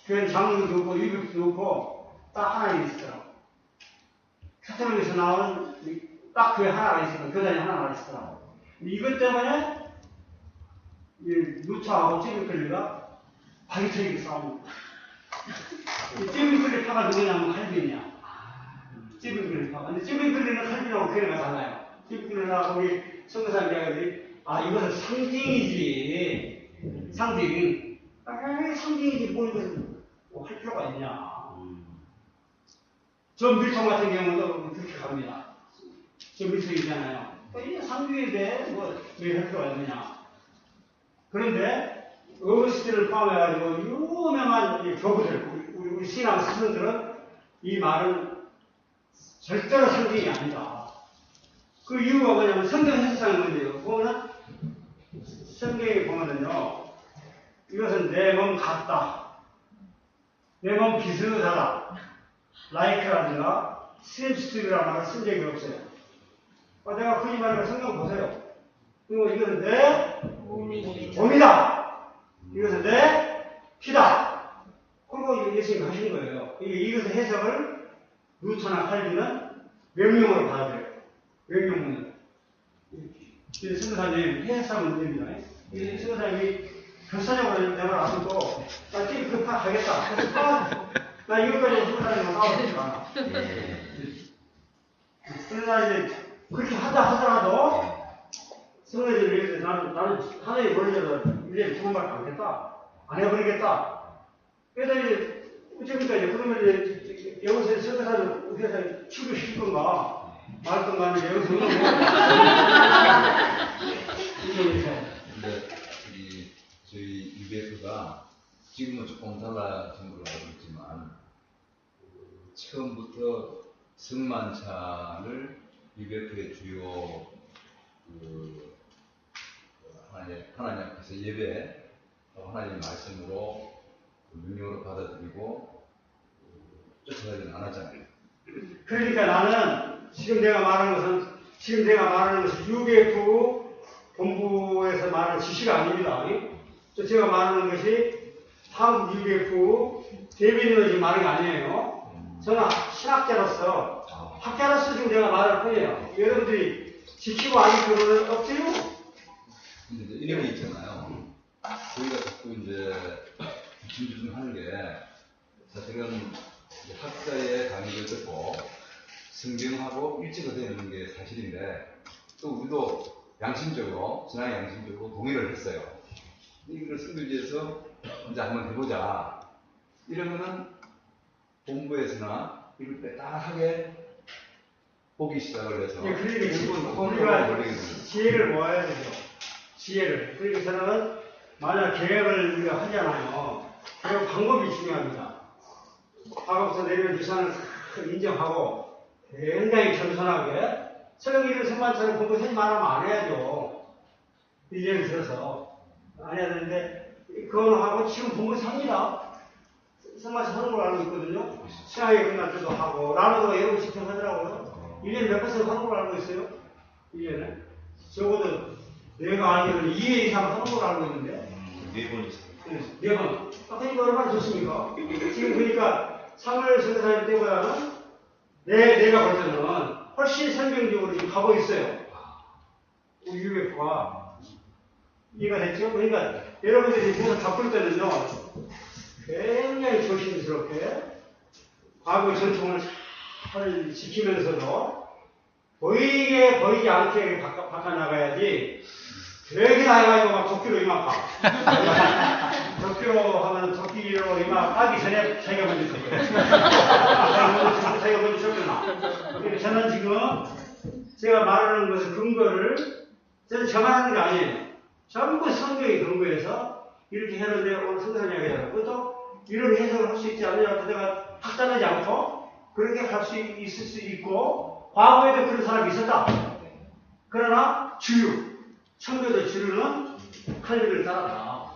교회는 장로도 없고 유비도 없고 딱 하나 있었더라고. 카톨릭에서 나온 딱 교회 하나가 있었더라고. 교단이 하나가 있었더라고. 이것 때문에 루터하고 찌빙클리가 바리처리게 싸웁니다. 찌빙클리 파가 누구냐면 칼빈이야. 찌빙클리 파가. 근데 찌빙클리는 칼빈하고 교회가 달라요. 찌빙클리하고 우리 성교사님 이야기들이 이것은 상징이지. 상징. 상징이지 뭘 이것은 할 필요가 있냐. 전 밀통 같은 경우도 그렇게 갑니다. 전 밀통이잖아요. 이게 상징인데 왜 할 필요가 있느냐. 그런데 어거스틴을 포함해가지고 유명한 교부들, 우리 신앙 스승들은 이 말은 절대로 상징이 아니다. 그 이유가 뭐냐면 성경 해석상의 문제예요. 보면은 성경에 보면은요, 이것은 내 몸 같다, 내 몸 비슷하다, 라이크라든가 스냅스틱이라는 말을 쓴 적이 없어요. 내가 흔히 말하는 성경 보세요. 그리고 이것은 내 몸이다. 이것은 내 피다. 그리고 예수님이 하신 거예요. 이것의 해석을 루터나 칼빈은 명령으로 받아들여요. 명령문을. 선교사님 해석상 문제입니다. 선교사님이 결사적으로 내 말 안 듣고 나 지금 급하겠다. 그래서 나 이것까지 선교사님과 싸우지 않아. 그러나 이제 그렇게 하더라도 성례를 위해서 나는 하나님 보내줘서 1년에 2번밖에 안 하겠다. 안 해버리겠다. 그래서 이제 어쩌니까 이제 그러면 이제 여기서 선교사를 우리가 치료시킬 건가 말 건가 하는데 여기서 근데 저희 UBF가 지금은 조금 달라진 걸로 알고 있지만 처음부터 성만찬을 UBF의 주요 그 하나님 앞에서 예배, 하나님 말씀으로 능력으로 받아들이고 쫓아가지는 안 하잖아요. 그러니까 나는 지금 내가 말하는 것은 UBF 본부에서 말하는 지시가 아닙니다. 또 제가 말하는 것이 한국 UBF 대변인으로 지금 말하는 게 아니에요. 저는 신학자로서, 학자로서 지금 내가 말할 뿐이에요. 여러분들이 지키고 아직 그거는 없지요? 근데 이제 이런 게 있잖아요. 저희가 자꾸 이제 주춤주춤 하는 게 사실은 학자의 강의를 듣고 성경하고 일치가 되는 게 사실인데 또 우리도 양심적으로, 신앙의 양심적으로 동의를 했어요. 이걸 선교지에서 이제 한번 해보자. 이러면은 본부에서나 이걸 빼딱하게 보기 시작을 해서 그러니까 지금 우리가 지혜를 모아야 되죠. 지혜를. 그러니까 저는 만약 계획을 우리가 하잖아요. 그 방법이 중요합니다. 과거부터 내려온 유산을 인정하고 굉장히 겸손하게 설렁이를 성만처럼 공부 하지 말하면 안 해야죠. 예를 들어서 안 해야 되는데 그거는 하고 지금 공부 삽니다. 성만처럼 하는 걸 알고 있거든요. 시간이 끝날 때도 하고 나눠도 예고 직접 하더라고요. 1년에 몇 번씩 하는 걸 알고 있어요. 1년에. 적어도 내가 알기로는 2회 이상 하는 걸 알고 있는데 4번 이상. 네 번. 그러니까 얼마나 좋습니까? 지금 그러니까 사무엘 선교사님 때보다는 내가 볼 때는 훨씬 성경적으로 지금 가고 있어요. 우리 UF가. 이해가 됐죠? 그러니까 여러분들이 무엇을 바꿀 때는요, 굉장히 조심스럽게 과거 전통을 잘 지키면서도 보이지 않게 바꿔나가야지 되게 나가지고 막 도끼로 이만큼. 도끼로 하면 도끼로 이만 까기 전에 자기가 먼저 쳤어요. 자기가 먼저 쳤구나. 그러니까 저는 지금 제가 말하는 것의 근거를 저는 저만 하는 게 아니에요. 전부 성경의 근거에서 이렇게 했는데 오늘 선생님 이야기하잖아요. 그것도 이런 해석을 할 수 있지 않느냐고 내가 확단하지 않고 그렇게 할 수 있을 수 있고 과거에도 그런 사람이 있었다. 그러나 청교도 주류는 칼빈을 따랐다.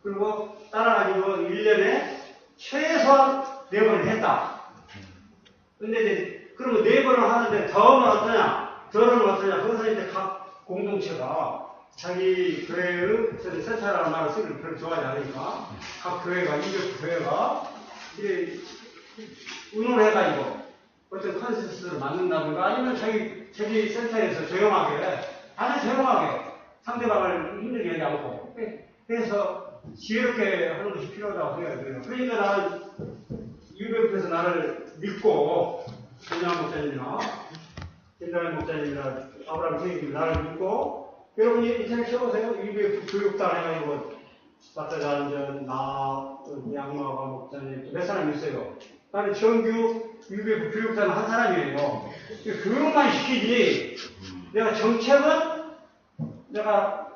그리고 따라가지고 1년에 최소한 4번을 했다. 근데 이제 그러면 4번을 하는데 더는 어떠냐? 덜은 어떠냐? 그것은 이제 각 공동체가 자기 교회의 센터라는 말을 쓰기를 별로 좋아하지 않으니까 각 교회가, 이교 교회가 이제 의논해가지고 어떤 컨센서스를 만든다든가 아니면 자기 센터에서 조용하게 아주 조용하게 상대방을 힘들게 하지 않고 해서 지혜롭게 하는 것이 필요하다고 생각이 들어요. 그러니까 나는 UBF에서 나를 믿고 전양 목사님이나 김다현 목사님이나 아브라함 선생님이 나를 믿고 여러분이 인터넷 쳐보세요. UBF 교육단 해가지고 박사장전, 나, 양마가 목사님 몇 사람이 있어요. 나는 정규 UBF 교육단 한 사람이에요. 교육만 시키지 내가 정책은 내가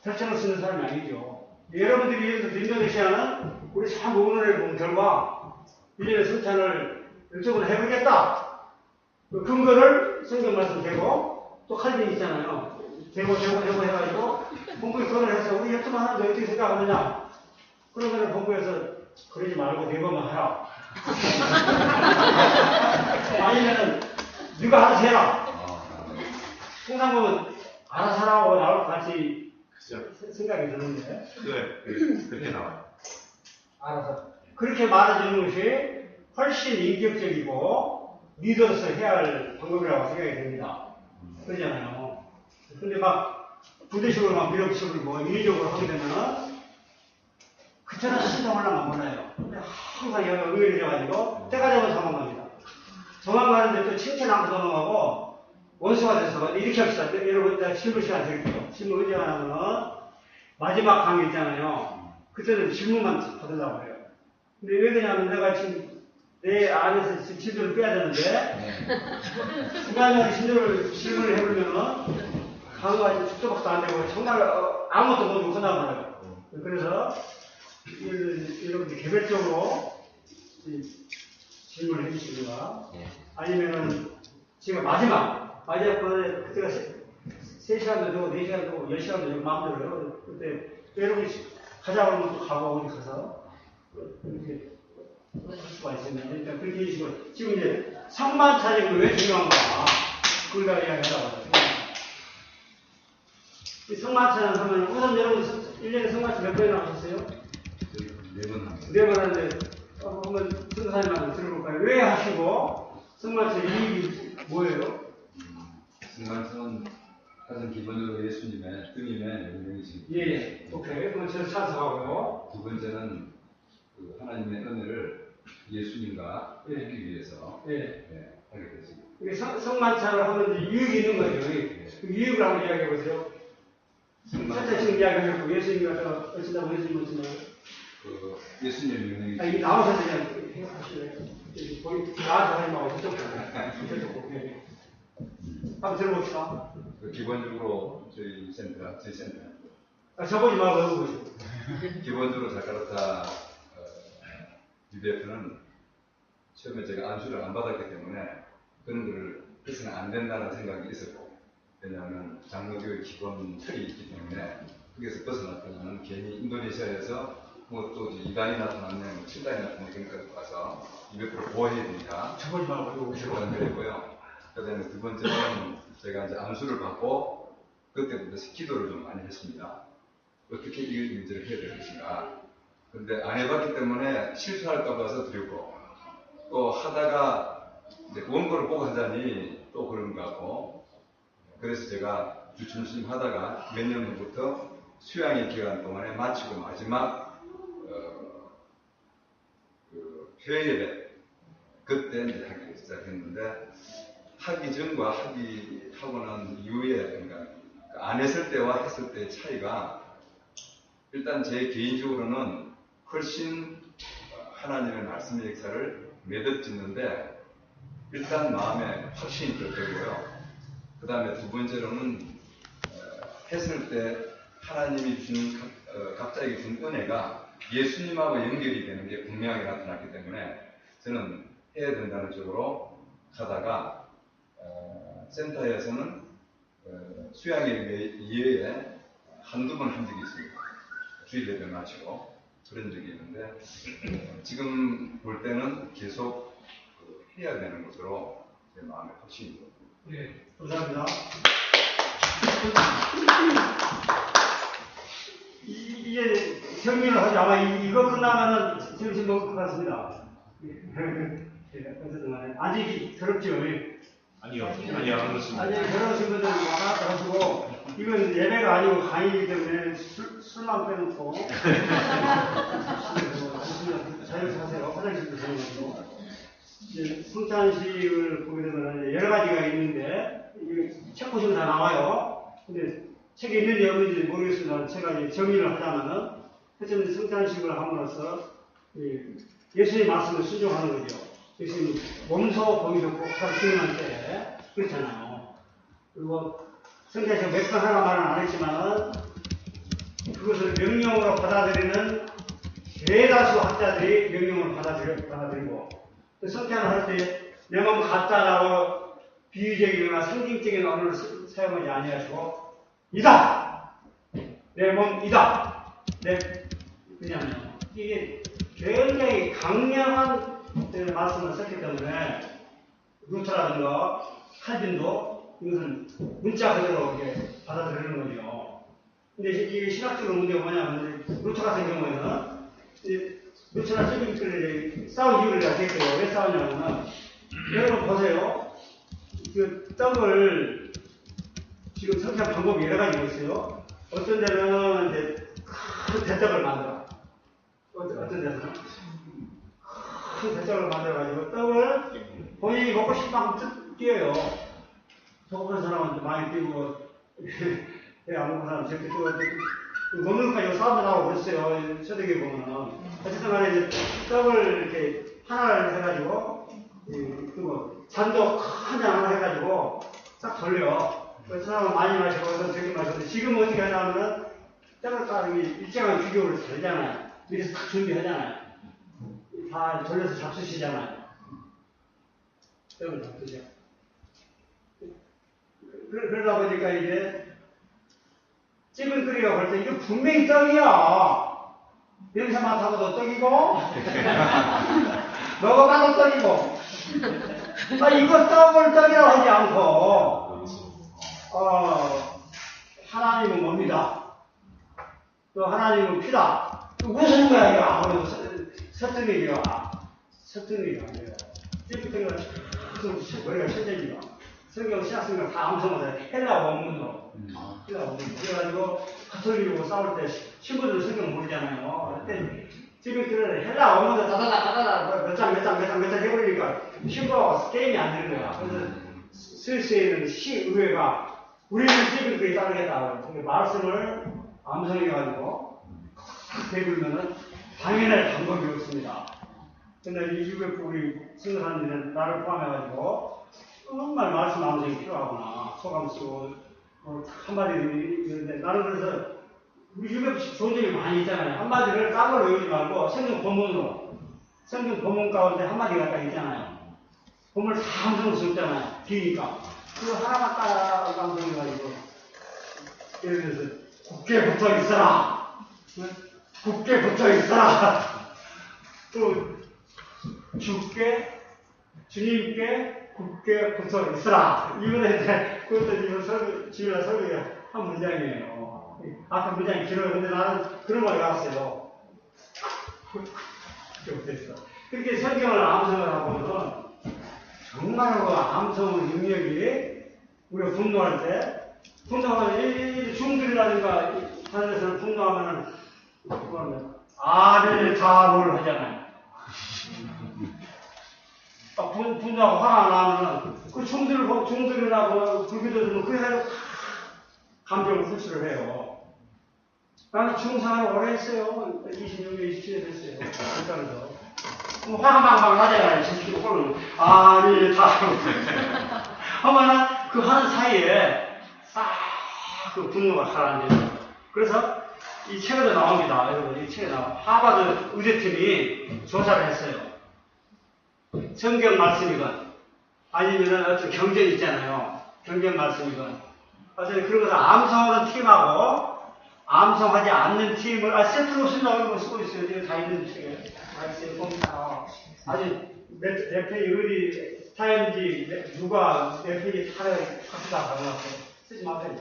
결정을 쓰는 사람이 아니죠. 여러분들이 여기서 인도네시아는 우리 참 의논해 본 결과 1년의 성찬을 일정으로 해보겠다. 그 근거를 성경 말씀 대고 또 칼빈 있잖아요. 대고 해가지고 본부에 그걸 해서 우리 협조만 하는데 어떻게 생각하느냐. 그러면 본부에서 그러지 말고 4번만 하라. 아니면은 네가 알아서 해라. 항상 보면 알아서 하라고 나올 것 같이 생각이 드는데. 그렇게 나와요. 알아서. 그렇게 말해주는 것이 훨씬 인격적이고 리더로서 해야 할 방법이라고 생각이 됩니다. 그러잖아요. 근데 막 부대식으로 막 밀어붙이고 뭐 인위적으로 하게 되면은 그처럼 신동하려면 몰라요. 근데 항상 여기가 의외해져가지고 때가 되면 도망갑니다. 도망가는데 또 칭찬하고 도망가고 원수가 돼서 이렇게 합시다. 여러분 제가 질문 시간 드릴게요. 질문 언제 하냐면은 마지막 강의 있잖아요. 그때는 질문만 받으려고 해요. 근데 왜 그러냐면 내가 지금 내 안에서 지금 진도를 빼야 되는데 중간에 질문을 해보면은 강의가 축소박도 안 되고 정말 아무것도 모르고 끝나버려요. 그래서 여러분들 개별적으로 질문을 해주시거나 아니면은 제가 마지막 아니야, 그때가 3시간도 되고, 4시간도 되고, 10시간도 되고, 마음대로요. 그때, 여러분이 가자 그러면 또 가고, 어디 가서. 이렇게 할 수가 있었는데, 일단 그렇게 해주시고, 지금 이제 성만 차림이 왜 중요한가? 그걸 다 이야기하라고. 이 성만찬 하면, 우선 여러분 1년에 성만찬 몇 번이나 하셨어요? 4번 합니다. 4번 하는데, 한번 선사님한테 들어볼까요? 왜 하시고, 성만찬 이익이 뭐예요? 승만은 가장 기본적으로 예수님의 뜨님의 명령이십니다. 예, 오케이. 그건 저는 찬성하고요. 두 번째는 그 하나님의 은혜를 예수님과 예. 주기 위해서 예. 하게 됐습니다. 이게 성만찬을 하면 이제 유익이 있는 거죠. 그 유익을 한번 이야기해 보세요. 첫째 지금 이야기하셨고, 예수님과 어찌다 예수님 어찌다. 그 예수님의 명령이 이 나오셔서 그냥 해석하시래요. 거기 나와서 하지 말고 저쪽 보고. 예. 한번 들어봅시다. 그 기본적으로 저희 센터 저보지 말고 여기 보시고. 기본적으로 자카르타 UBF는 처음에 제가 안수를 안 받았기 때문에 그런 거를 해서는 안 된다는 생각이 있었고, 왜냐하면 장로교의 기본 틀이 있기 때문에 거기에서 벗어났다면 괜히 인도네시아에서 뭐 또 이단이 나타나면 7단이 나타나면 그러니까 가서 UBF를 보호해야 되니까 저보지 말고 여기 보시고. 그런 거였고요. 그다음에 두 번째는 제가 이제 안수를 받고 그때부터 기도를 좀 많이 했습니다. 어떻게 이 문제를 해야 될 것인가. 근데 안 해봤기 때문에 실수할까 봐서 두렵고, 또 하다가 이제 원고를 보고 하자니 또 그런 것 같고, 그래서 제가 주춤심 하다가 몇 년 전부터 수양의 기간 동안에 마치고 마지막 그 회예배 그때 이제 하기 시작했는데, 하기 전과 하고 난 이후에, 그러니까 안 했을 때와 했을 때의 차이가 일단 제 개인적으로는 훨씬 하나님의 말씀의 역사를 매듭짓는데 일단 마음에 확신이 들었고요. 그 다음에 두 번째로는 했을 때 하나님이 주는 각자에게 준 은혜가 예수님하고 연결이 되는 게 분명하게 나타났기 때문에 저는 해야 된다는 쪽으로 가다가 센터에서는 수양의 이외에 한두 번 한 적이 있습니다. 주일 예배 마치고 그런 적이 있는데, 지금 볼 때는 계속 해야 되는 것으로 제 마음에 확신이 듭니다. 네, 감사합니다. 이제 정리를 하죠. 아마 이거 끝나면은 점심 먹을 것 같습니다. 어쨌든 간에 아직 더럽죠. 아니요, 안 그렇습니다. 아직 더러우신 분들은 하나 더 하시고, 이건 예배가 아니고 강의이기 때문에 술만 빼놓고 자유롭게 하세요. 화장실도 자유롭고. 이제 성찬식을 보게 되면 여러 가지가 있는데, 책 보시면 다 나와요. 근데 책에 있는지 없는지 모르겠습니다. 제가 이제 정리를 하자면은, 하여튼 성찬식을 함으로써 예수님의 말씀을 순종하는 거죠. 예수님 몸소 보이셨고 가르치는 때 그렇잖아요. 그리고 성찬식 몇 번 하나 말은 안 했지만은, 그것을 명령으로 받아들이는 대다수 학자들이 명령으로 받아들이고, 성찬을 할 때 내 몸 갖다라고 비유적이거나 상징적인 언어를 사용하지 아니하시고, 이다! 내 몸이다! 그냥 이게 굉장히 강력한 말씀을 썼기 때문에 루터라든가 칼빈도 이것은 문자 그대로 이렇게 받아들이는 거죠. 근데 이게 신학적으로 문제가 뭐냐면, 루터 같은 경우에는 루터나 세빈들이 싸운 이유를 다 겠고요. 왜 싸우냐면, 여러분 보세요. 그 떡을 지금 성찬 방법이 여러 가지가 있어요. 어떤 데는 이제 큰 대떡을 만들어. 어떤 데는 큰 대떡을 만들어가지고 떡을 본인이 먹고 싶은 만큼 뛰어요. 먹는 사람은 많이 뛰고, 안 먹는 사람은 저렇게 뛰고, 먹는 것까지 싸움도 나오고 그랬어요. 서대교에 보면은. 어쨌든 간에 이제 떡을 이렇게 하나를 해가지고, 잔도 큰 잔 하나 해가지고 딱 돌려. 그 사람은 많이 마시고, 저기 마시고. 지금 어떻게 하냐면은, 떡을 딱 일정한 규격으로 되잖아요. 미리서 딱 준비하잖아요. 다 돌려서 잡수시잖아요. 떡을 잡수죠. 그러다 보니까 이제 찌개 끓이려고 할 때 이거 분명히 떡이야. 냄새 맡아도 떡이고 먹어봐도 떡이고 이거 떡을 떡이라고 하지 않고 하나님은 뭡니다. 또 하나님은 피다. 또 무슨 거야 이거 아무래도 서툰이가 안 돼요. 찌개가 무슨 머리가 천재지가 성경 신학성경 다 암송을 해. 헬라 원문으로. 그래가지고 가톨릭하고 싸울 때 친구들 성경 모르잖아요. 그때 찌개를 헬라 원문으로 다다다 몇 장 해버리니까 친구하고 게임이 안 되는 거야. 그래서 스위스에는 시의회가 우리는 찌개를 따르겠다. 말씀을 암송해가지고 배우면은 당연할 방법이 없습니다. 근데 이 유럽 우리 선교사님들은 나를 포함해가지고 정말 말씀 암송이 필요하구나. 소감 쓰고 한마디 있는데 나는 그래서 우리 유럽 좋은 점이 많이 있잖아요. 한마디를 딴 걸로 외우지 말고 성경 본문으로 성경 본문 가운데 한마디가 딱 있잖아요. 본문을 다 암송을 쓰잖아요. 기니까 그거 하나만 딱 암송해가지고 예를 들어서 굳게 붙어 있어라. 굳게 붙어 있어라. 또 주님께 굳게 붙어 있어라. 이거는 이제 그것도 지금 지금 설교에 한 문장이에요. 아까 문장이 길어요. 근데 나는 그런 말이 나왔어요. 굳게 붙어 있어. 그렇게 성경을 암송을 하고는 정말로 암송의 능력이 우리가 분노할 때 분노하면 중들이라든가 하는 데서는 분노하면은 아를 하잖아요. 분노하고 화가 나면은 그 중들이라고 불교도들은 그래서 감정을 흡수를 해요. 나는 중상을 오래 했어요. 26년, 27년 했어요. 북한에서. 화가 막막 나잖아요. 70kg 꼴로. 하면은 그 하는 사이에 싹 그 분노가 가라앉아요. 그래서 이 책에도 나옵니다. 여러분, 이 책에 나와. 하버드 의대팀이 조사를 했어요. 성경 말씀이건, 아니면은 어떤 경전 있잖아요. 경전 말씀이건. 그래서 그런 것을 암송하는 팀하고, 암송하지 않는 팀을, 세트로 쓴다고 거 쓰고 있어요. 이거 다 있는 책에. 아주 몇 페이지, 어디, 타임지, 누가 몇 페이지 카피 다 가져왔어요. 쓰지 마세요.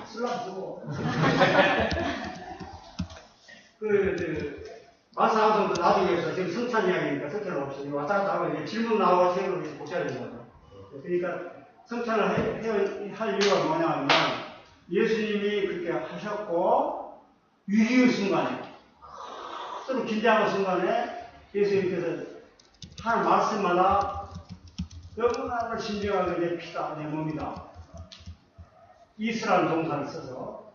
쓰려고 쓰고. 말씀하면서 나중에 지금 성찬 이야기니까 성찬을 없이 왔다 갔다 하고 이제 질문 나오고 책으로 복사해야 되는 거죠. 그러니까 성찬을 할 이유가 뭐냐면 예수님이 그렇게 하셨고 위기의 순간에 서로 긴장한 순간에 예수님께서 하는 말씀마다 너무나 진정하게 내 피다, 내 몸이다. 이스라엘 동사를 써서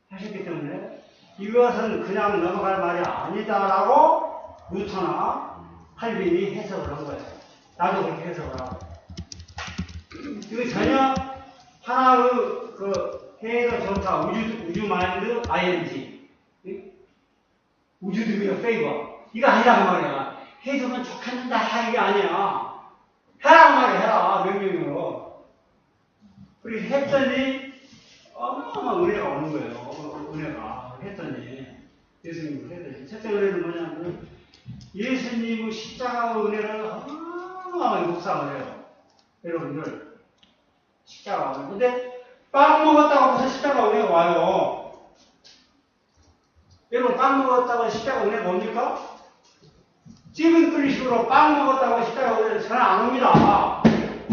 하셨기 때문에 이것은 그냥 넘어갈 말이 아니다라고 루터나 칼빈이 해석을 한 거예요. 나도 그렇게 해석을 하고. 이거 전혀 하나의 그 해석 전사 우주 마인드 ing 우주 드미어 페이버 이거 아니라고 말이야. 해석은 좋겠다 이게 아니야. 해라고 말이야. 해라 명령으로. 그리고 했더니 어마어마한 은혜가 오는 거예요. 은혜가 했더니 예수님을 했더니 첫째 은혜는 뭐냐면 예수님의 십자가의 은혜를 어마어마하게 묵상을 해요. 여러분들 십자가 은혜. 근데 빵 먹었다고 무슨 십자가 은혜가 와요. 여러분 빵 먹었다고 십자가 은혜 뭡니까? 찌른 끓이식으로 빵 먹었다고 십자가 은혜 전혀 안 옵니다.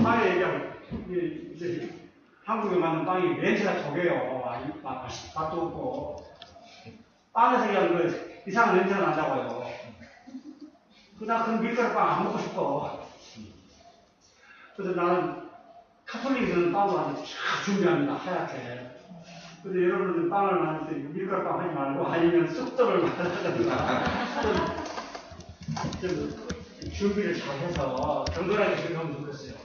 빵에 얘기하면 한국에 만든 빵이 냄새가 적여요. 맛도 없고. 빵에서 그냥 그 이상한 냄새가 난다고요. 나 그런 밀가루 빵 안 먹고 싶어. 그래서 나는 카톨릭에서는 빵을 아주 쫙 준비합니다. 하얗게. 근데 여러분들 빵을 만들 때 밀가루 빵 하지 말고 아니면 쑥떡을 만든다든가 좀 준비를 잘 해서 경건하게 준비하면 좋겠어요.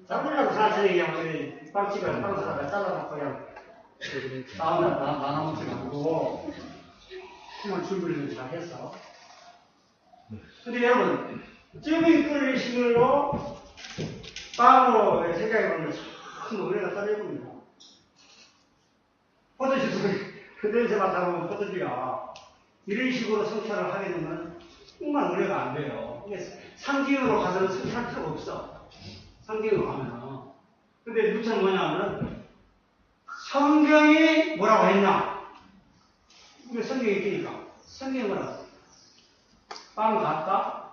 땀흘라고 사실 얘기하면 빵집에 빵 사다가 잘라갖고 그냥 나눠먹지 말고 정말 준비를 잘 해서. 근데 여러분 찌개 끓이심으로 빵으로 생각해보면 큰 은혜가 떨어질 겁니다. 포도주도 그 냄새 맡아보면 포도주야. 이런 식으로 성찰을 하게 되면 정말 은혜가 안 돼요. 이게 상징으로 가서는 성찰할 필요가 없어. 상징으로 가면은. 근데 누차는 뭐냐면은 성경이 뭐라고 했나? 이게 성경이 있으니까. 성경이 뭐라고? 빵 같다?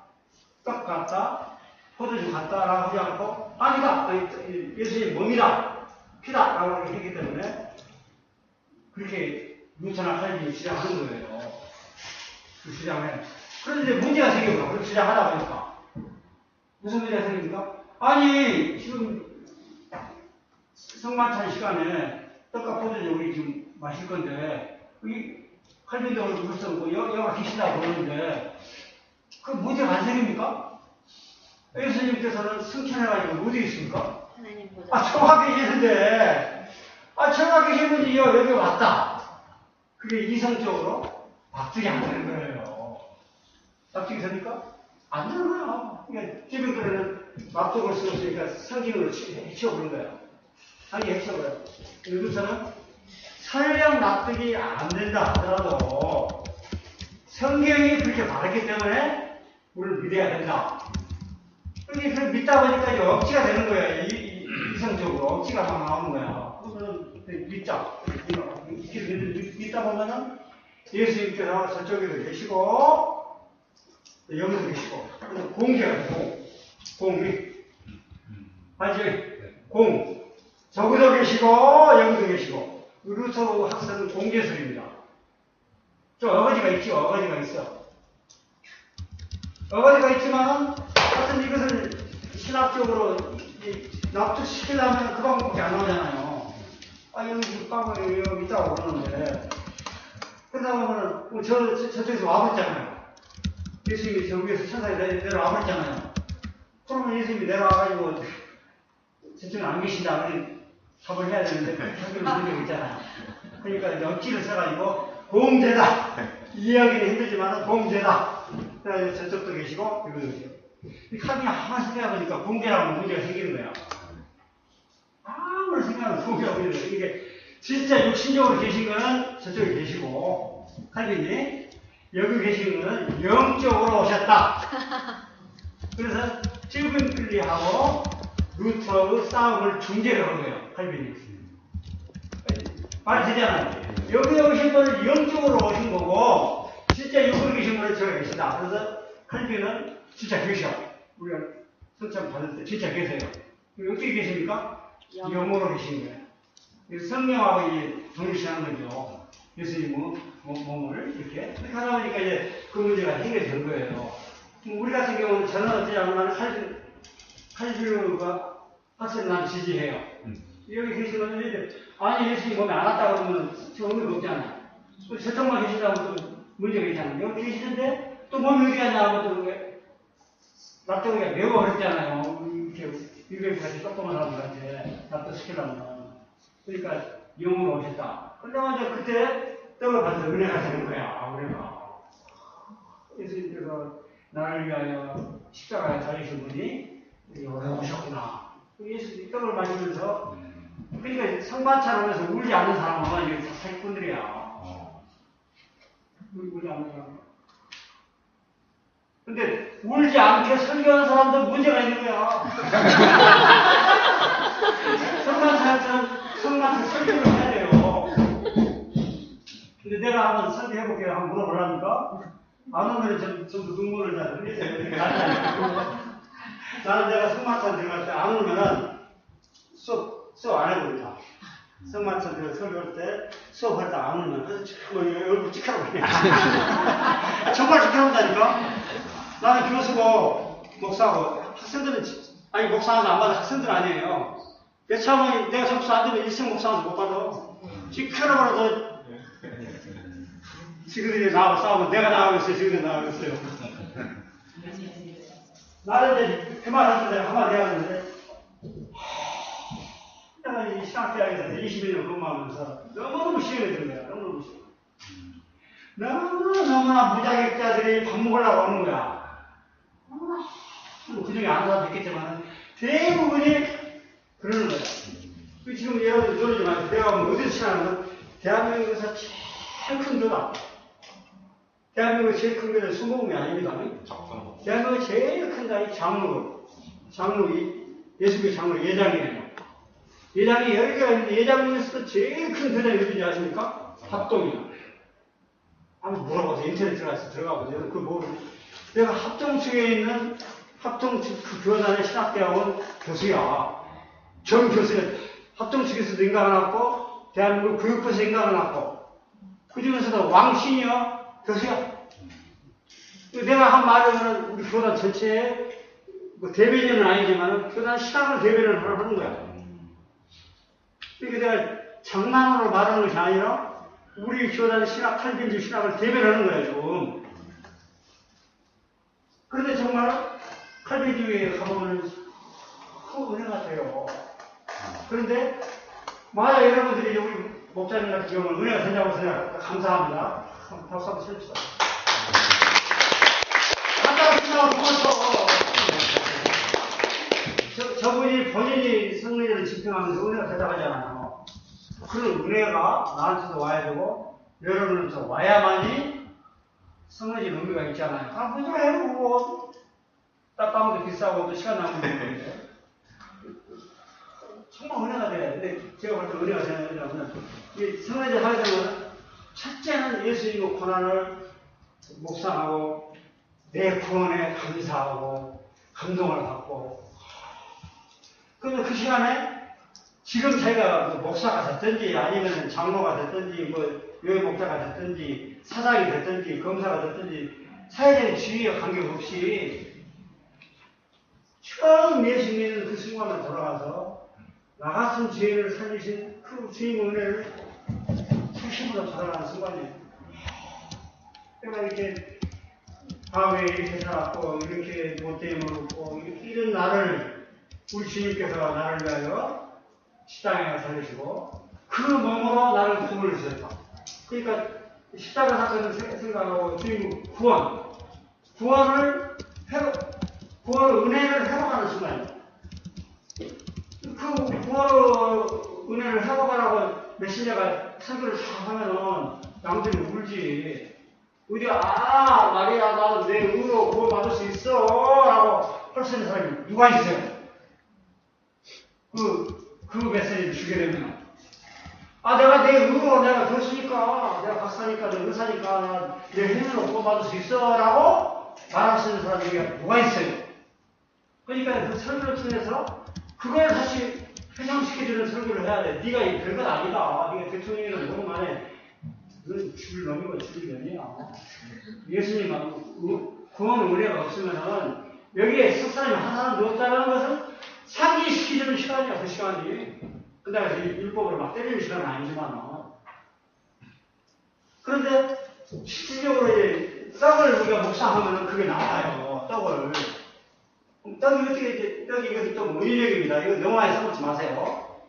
떡 같다? 포도주 같다라고 하지 않고 아니다! 예수님 몸이다! 피다! 라고 했기 때문에 그렇게 누차나 칼빈이 주장하는 거예요. 그 주장을. 그런데 문제가 생겨요. 그렇게 주장하다 보니까. 무슨 문제가 생깁니까? 아니, 지금 성만찬 시간에 떡과 포도주 우리 지금 마실 건데, 이 칼빈적으로 벌써 뭐 여가 계시다고 그러는데, 그 문제가 안 생깁니까? 예수님께서는 승천해가지고 어디 있습니까? 하나님 보좌. 아, 정확히 계시는데, 정확히 계신 분이 여기 왔다. 그게 이성적으로 납득이 안 되는 거예요. 납득이 됩니까? 안 되는 거예요. 그러니까 지금까지는 납득을 쓰고 있으니까 성경으로 해치워버린 거예요. 상기 해치워버려요. 여기서는 설령 납득이 안 된다 하더라도 성경이 그렇게 말했기 때문에 우리를 믿어야 된다. 그게 그 믿다 보니까 이제 억지가 되는 거예요. 이성적으로 억지가 막 나오는 거야. 그러면 믿자. 믿다 보면은 예수님께서 저쪽에도 계시고 여기도 계시고 공개가 돼. 공이 알지? 공 저기도 계시고 여기도 계시고 루터 학생은 공개설입니다. 좀 어거지가 있죠. 어거지가 있어. 어거지가 있지만 하여튼 이것을 신학적으로 납득시키려면 그 방법밖에 안 나오잖아요. 여기 빵을 여기 있다고 그러는데 그러다 보면은 저쪽에서 와버렸잖아요. 예수님이 저 위에서 천사에 내려와버렸잖아요. 그러면 예수님이 내려와가지고 저쪽에 안 계신다 그러니 답을 해야 되는데 그렇게 하기는 문제가 있잖아요. 그러니까 이제 억지를 써가지고 공제다. 이해하기는 힘들지만 공제다. 그래서 저쪽도 계시고 여기도 계시고 이 칼빈이 한번 생각해보니까 공개라고 문제가 생기는 거야. 아무리 생각하면 공개가 문제가 생기는 거야. 이게 진짜 육신적으로 계신 거는 저쪽에 계시고 칼빈이 여기 계신 거는 영적으로 오셨다. 그래서 찔근끌리하고 루터의 싸움을 중재를 한 거예요. 칼빈이. 말이 되잖아요. 여기 오신 분은 영적으로 오신 거고 진짜 여기 계신 분은 저기 계시다. 그래서 칼빈은 진짜 계셔. 우리가 선참 받을 때 진짜 계세요. 어떻게 계십니까? 영으로 계신 거예요. 성령하고 이제 동일시하는 거죠. 예수님은 몸을 이렇게 하다 보니까 이제 그 문제가 해결된 거예요. 우리 같은 경우는 저는 어찌 않으면 칼빈과 확실히 난 지지해요. 여기 계시면 이제 아니 예수님 몸에 안 왔다 그러면 저 의미가 없잖아요. 저쪽만 계시다고 또 문제가 있잖아요. 여기 계시는데 또 몸이 어디 갔냐 하면 또 납득하기가 매우 어렵잖아요. 이렇게 유교까지 조그만 사람들한테 납득시키려면. 그러니까 영으로 오셨다. 그러자마자 그때 떡을 받아서 은혜가 되는 거야. 은혜가. 예수님께서 나를 위하여 십자가에 달리신 분이 여기 오셨구나. 예수님 떡을 마시면서 그러니까 성만찬 하면서 울지 않는 사람은 이게 다 사기꾼들이야. 울지 않는 사람. 근데 울지 않게 설교하는 사람도 문제가 있는 거야. 성만찬 설교를 해야 돼요. 근데 내가 한번 설교해볼게요. 한번 물어보라니까? 안 오면 전부 눈물을 다 흘리세요. 나는 내가 성만찬 들어갈 때 안 오면은 수업 안 해봅니다. 성만찬 들어 설교할 때 수업할 때 안 오면 얼굴 찍혀버려. 정말 찍혀온다니까? 나는 교수고 목사고 학생들은 아니 목사하면 안 받아. 학생들 아니에요. 처음에 내가 점수 안 되면 일생 목사한테 못 받아. 찍혀버려서 지금들이 나하고 싸우면 내가 나가고 있어요. 지금들 나가고 있어요. 나는 이제 그만할 때 내가 한마디 해왔는데 내가 이 신학대학에서 21년 근무하면서 너무너무 시험해진 거야. 너무너무 시험. 너무나 무자격자들이 밥 먹으려고 하는 거야. 그 중에 아는 사람도 있겠지만 대부분이 그러는 거야. 지금 여러분 놀라지 마세요. 내가 뭐 어디서 시작하면 대한민국에서 제일 큰 교단. 대한민국 제일 큰 교단 순복음이 아닙니다. 대한민국 제일 큰 단이 장로이 예수교 장로 예장이에요. 예장이 여기가 있는데 예장 중에서도 제일 큰 교단이 어딘지 아십니까? 합동이요. 한번 물어보세요. 인터넷 들어가보세요. 내가 합동 측에 있는 합동 측 그 교단의 신학대학원 교수야. 전 교수야. 합동 측에서도 인강을 낳고 대한민국 교육부에서 인강을 낳고 그 중에서도 왕신이요 교수야. 내가 한 말은 우리 교단 전체에 뭐 대변인은 아니지만 교단 신학을 대변을 하는 거야. 그러니까 내가 장난으로 말하는 것이 아니라 우리 교단 신학, 칼빈주 신학을 대변하는 거야 지금. 그런데 정말 칼빈주에 가보면 큰 은혜가 돼요. 그런데 만약 여러분들이 우리 목사님 같은 경우는 은혜가 된다고 생각합니다. 감사합니다. 박수 한번 쳐줍시다. 감사합니다. 고맙소. 저분이 본인이 성례를 집행하면서 은혜가 되다고 하잖아요. 그런 은혜가 나한테도 와야 되고 여러분한테 와야만이 성례의 의미가 있잖아요. 아, 그저 해보고 딱방도 비싸고 또 시간 낭비도 되는데 정말 은혜가 돼. 근데 제가 볼 때 은혜가 되냐면 성례를 하게 되면 첫째는 예수님의 고난을 묵상하고 내 구원에 감사하고 감동을 받고 그러면 그 시간에 지금 자기가 목사가 됐든지 아니면 장로가 됐든지 뭐 교회 목사가 됐든지 사장이 됐든지 검사가 됐든지 사회적인 지위와 관계없이 처음 예수 믿는 그 순간에 돌아가서 나 같은 죄인을 살리신 그 주님의 은혜를 수심으로 받아가는 순간이에요. 내가 이렇게 과거에 이렇게 살았고 이렇게 못되게 먹었고 이런 나를 우리 주님께서 나를 위하여 십자가에 살리시고 그 몸으로 나를 구원을 주셨다. 그러니까 십자가 사건을 생각하고 주님 구원을 은혜를 회복하는 순간이에요. 그 구원을 은혜를 회복하라고 메시저가 설교를 다 하면은 양들이 울지. 우리 마리아 나는 내 의로 구원받을 수 있어 라고 할 수 있는 사람이 누가 있어요? 그 메시지를 주게 되면 내가 내 의로 내가 교수니까 내가 박사니까 내가 의사니까 내 힘으로 구원받을 수 있어 라고 말할 수 있는 사람이 누가 있어요? 그러니까 그 설교를 통해서 그걸 다시 회상시켜주는 설교를 해야 돼. 네가 별것 아니다. 네가 대통령이라는 너무 많이 너는 죽을 놈이고 죽을 년이야. 예수님 구원 은혜가 없으면은 여기에 석 사람이 한 사람도 없다는 것은 상기시키는 시간이야, 그 시간이. 근데 율법으로 막 때리는 시간은 아니지만. 그런데 실질적으로 이제 떡을 우리가 묵상하면은 그게 나와요. 떡을. 떡이 어떻게, 떡이 이것도 좀 의외적입니다. 이거 너무 많이 써먹지 마세요.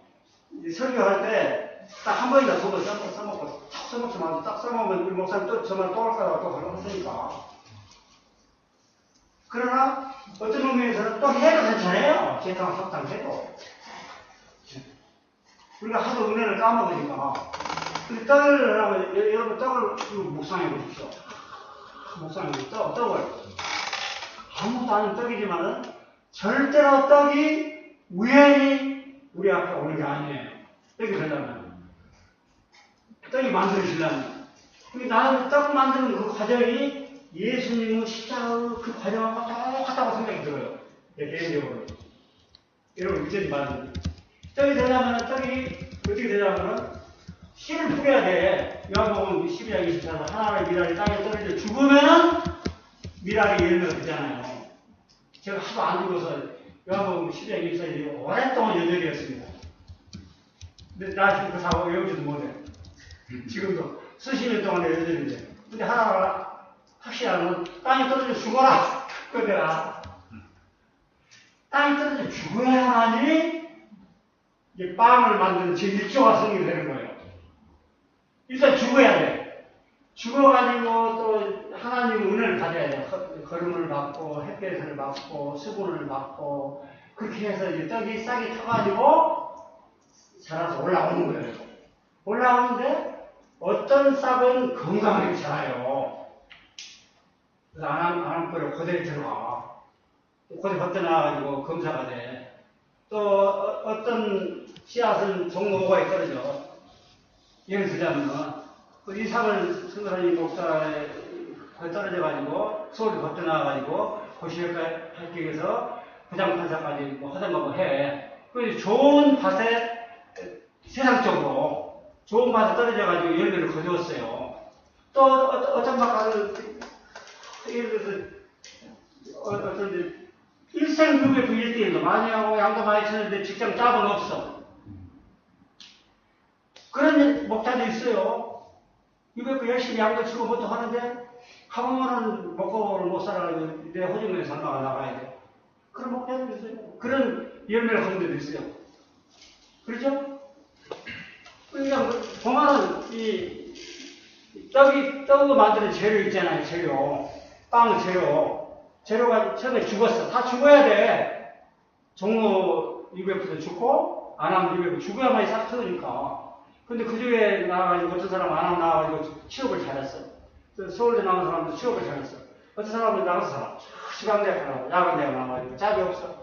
설교할 때 딱 한 번이나 두 번 써먹고 탁 써먹지 말고 딱 써먹으면 우리 목사님 또 저만 또 할까봐 또 걸어봤으니까. 그러나 어떤 의미에서는 또 해도 괜찮아요. 재탕, 석탕 해도. 우리가 하도 은혜를 까먹으니까. 근데 떡을 하면 여러분 떡을 묵상해 보십시오. 묵상해 보십시오. 떡을. 아무것도 아닌 떡이지만은 절대로 떡이 우연히 우리 앞에 오는 게 아니에요. 떡이 되려면. 떡이 만들어지려면. 나는 떡 만드는 그 과정이 예수님의 십자가의 그 과정과 똑같다고 생각이 들어요. 개인적으로. 여러분, 믿지 마세요. 떡이 되려면, 떡이 어떻게 되려면, 씨를 뿌려야 돼. 요한복음 12장 24절. 하나의 미랄이 땅에 떨어져 죽으면 미랄이 열매가 되잖아요. 제가 하도 안 죽어서 요한복음 12장 24절이 오랫동안 여절이었습니다. 근데 나 지금 그 사고 외우지도 못해. 지금도 수십 년 동안 여절인데. 근데 하나가 확실한 건 땅에 떨어져 죽어라. 그거더라. 땅에 떨어져 죽어야만이 이제 빵을 만드는 제1조가 성립되는 거예요. 일단 죽어야 돼. 죽어가지고 또 하나님의 은혜를 받아야 돼요. 거름을 받고 햇볕을 받고 수분을 받고 그렇게 해서 이제 떡이 싹이 터가지고 올라오는 거예요. 올라오는데 어떤 싹은 건강하게 자라요. 그래서 안암거를 그대로 들어가. 그대로 벗겨나가지고 검사가 돼. 또 어떤 씨앗은 종로가 떨어져. 예를 들자면 이 싹을 승선이 목사에 떨어져가지고 서울에 벗겨나가지고 고시역에 합격해서 부장판사까지 뭐 하던가 뭐 해. 그 좋은 밭에 세상적으로 좋은 밭에 떨어져가지고 열매를 거두었어요. 또 어떤 밭은 예를 들어서 어떤 일생 유배 그 1대1도 많이 하고 양도 많이 치는데 직장 짭은 없어. 그런 목자도 있어요. 유배 열심히 양도 치고 뭣도 하는데 하루만은 먹고를 못 살아가지고 내 호중에 살다가 나가야 돼. 그런 목자도 있어요. 그런 열매를 거둔 데도 있어요. 그렇죠? 그러니까 보면은 이 떡을 만드는 재료 있잖아요. 재료. 빵 재료. 재료가 처음에 죽었어. 다 죽어야 돼. 종로 유배부터 죽고 안암 유배부 죽어야만이 싹 터지니까. 근데 그 중에 나와가지고 어떤 사람 안암 나와가지고 취업을 잘했어. 서울대 나온 사람도 취업을 잘했어. 어떤 사람은 나가서 시간대학 나와, 야간대학 나와가지고 짭이 없어.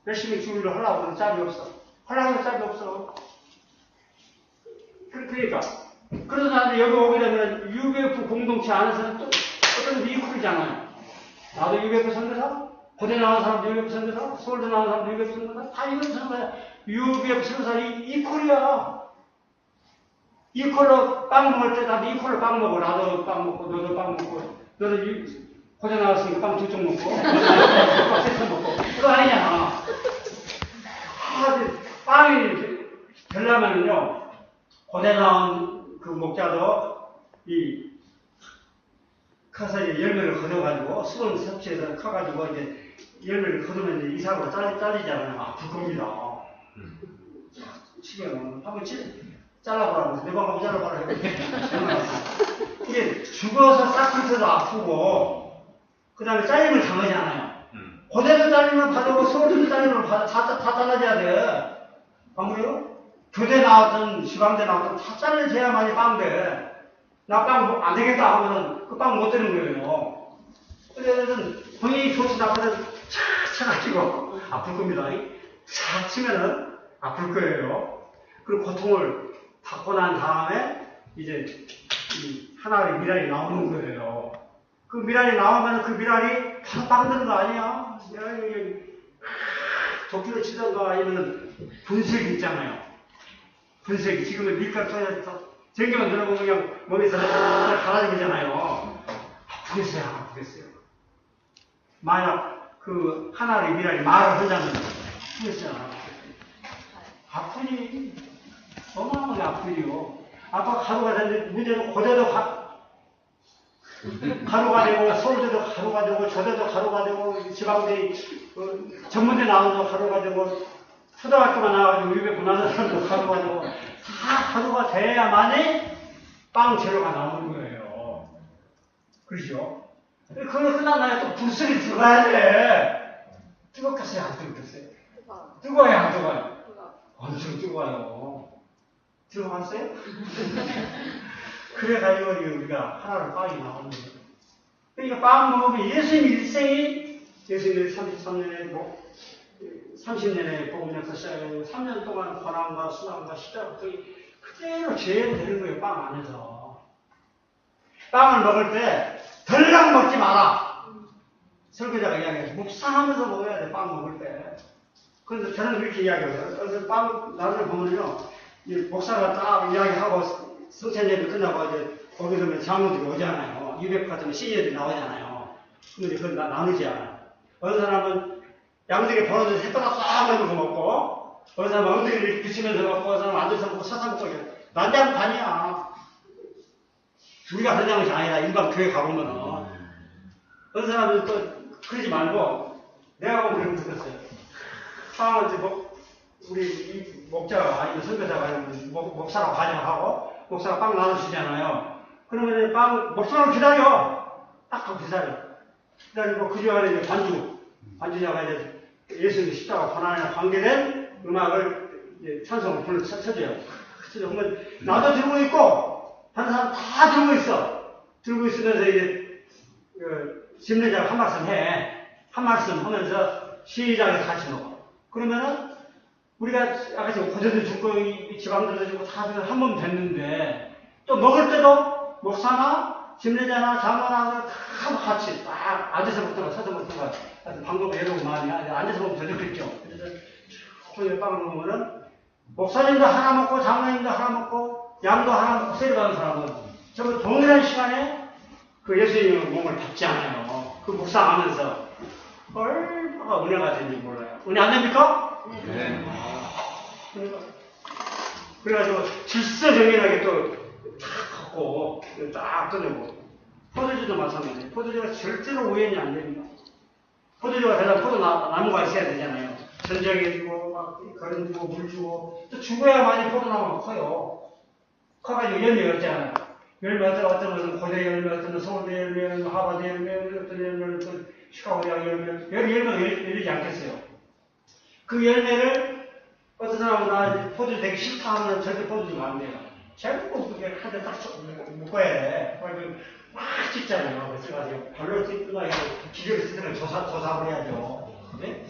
열심히 준비를 하려고 하면 짭이 없어. 하려고 하면 짭이 없어. 그러니까. 그래서 나한테 여기 오게 되면 UBF 공동체 안에서는 또 어떤 이퀄이잖아요. 나도 UBF 선교사, 고대 나온 사람도 UBF 선교사, 서울대 나온 사람도 UBF 선교사, 다 UBF 선교사. UBF 선교사 이퀄이야. 이퀄로 빵 먹을 때 나도 이퀄로 빵 먹어. 나도 빵 먹고, 너도 빵 먹고, 너도 고대 나왔으니까 빵 두 쪽 먹고, 빵 세트 먹고. 그거 아니잖아. 빵이 되려면요, 고대 나온 그 목자도 커서 이제 열매를 거둬가지고 수분 섭취해서 커가지고 이제 열매를 거두면 이제 이삭으로 잘리잖아요. 아플 겁니다. 치면 한번 잘라보라고 내가 한번 잘라보라 해보니까 이게 죽어서 싹붙어도 아프고 그 다음에 잘림을 당하잖아요. 고대도 잘리면 받고 서울도 잘리면 다 잘라줘야 돼. 안 그래요? 교대 나왔던 지방대 나왔던 다 잘라줘야만이 빵 돼. 나 빵 안 되겠다 하면은 그 빵 못 되는 거예요. 그래서 본인이 좋지 나가서 착 쳐가지고 아플 겁니다. 착 치면은 아플 거예요. 그리고 고통을 받고 난 다음에 이제 하나의 미랄이 나오는 거예요. 그 미랄이 나오면 그 미랄이 바로 빵 되는 거 아니야? 미랄이 도끼로 치던가 아니면 분쇄기 있잖아요. 분쇄기 지금은 밀가루에 전기만 들어보면 그냥 몸에서 갈아지잖아요. 아프겠어요, 안 아프겠어요. 만약 그 하나의 미랄이 말을 하자면 아프겠어요, 안 아프겠어요. 아프니 어마어마하게 아프지요. 아까 가루가 됐는데 문제는 고대도 가루가 되고 서울대도 가루가 되고 저대도 가루가 되고 지방대 전문대 나와도 가루가 되고 초등학교만 나와가지고 유배 분하는 사람도 가루가 되고 다 가루가 돼야만이 빵 재료가 나오는 거예요. 그렇죠? 그걸 끝나나야 또 불속에 들어가야 돼. 뜨겁겠어요? 안 뜨겁겠어요? 뜨거워요? 안 뜨거워요? 엄청 뜨거워요. 들어봤어요? 그래가지고 우리가 하나로 빵이 나오는 거예요. 그러니까 빵 먹으면 예수님 일생이 예수님의 33년에 30년에 복음 역사 시작해서 3년 동안 고난과 수난과 십자가 그대로 재현되는 거예요. 빵 안에서. 빵을 먹을 때 덜랑 먹지 마라. 설교자가 이야기해서 묵상하면서 먹어야 돼. 빵 먹을 때. 그래서 저는 그렇게 이야기해요. 그래서 빵 나중에 보면요. 이 목사가 딱 이야기하고 성찬예배 끝나고 이제 거기 보면 장로들이 오잖아요. 200 같으면 시니어들이 나오잖아요. 근데 그걸 나누지 않아요. 어느 사람은 양쪽에 벌어져서 햇바닥 싹 먹고 먹고, 어느 사람은 엉덩이를 붙이면서 먹고, 어느 사람은 앉아서 먹고 서서 먹고, 난장은 아니야. 우리가 그런 장이 아니라 일반 교회 가보면은. 어느 사람은 또 그러지 말고, 내가 보면 그런 거 듣겠어요. 빵을 이제 우리 목자가 아니면 선교사가 아니면 목사가 반영하고 목사가 빵 나눠주잖아요. 그러면 목사를 기다려. 딱 기다려. 기다리고 그 중간에 이제 반주자가 이제 예수님 십자가 고난이나 관계된 음악을 찬송을 불러 쳐줘요. 그러면 나도 들고 있고 다른 사람 다 들고 있어. 들고 있으면서 이제 심리자가 한 말씀 해. 한 말씀 하면서 시작해서 같이 먹어. 그러면은 우리가 아까 지금 고전도 죽고 지방도 죽고 다 한 번 됐는데 또 먹을 때도 목사나 심리자나 장로나 다 같이 딱 앉아서부터 서서부터 방법이 여러 많이 앉아서 보면 더 좋겠죠. 그래서 쭉 빵을 먹으면은 목사님도 하나 먹고 장로님도 하나 먹고 양도 하나 먹고 세례받은 사람은 전부 동일한 시간에 그 예수님의 몸을 받지 않아요. 그 묵상하면서 얼마나 은혜가 되는지 몰라요. 은혜 안 됩니까? 네. 그래가지고 질서정연하게 또 딱 하고 딱 꺼내고 포도주도 마찬가지예요. 포도주가 절대로 우연이 안 됩니다. 포도주가 되려면 포도나무가 있어야 되잖아요. 전쟁해주고 막 거름주고 물 주고 또 죽어야만이 포도나무가 커요. 커가지고 열매가 없잖아요. 열매 어떤 것은 고대 열매, 어떤 것은 서울대 열매, 하버드 열매, 어떤 열매는 또 시카고 대학 열매, 열매가 열리지 않겠어요. 그 열매를 어떤 사람은 나 포도주 되게 싫다 하면 절대 포도주가 안 돼요. 제국 그게 한대 딱 묶어야 돼. 그래가지고 막 찢잖아요. 그래가지고 발로 찢거나 기계를 쓰면 조사를 해야죠. 네?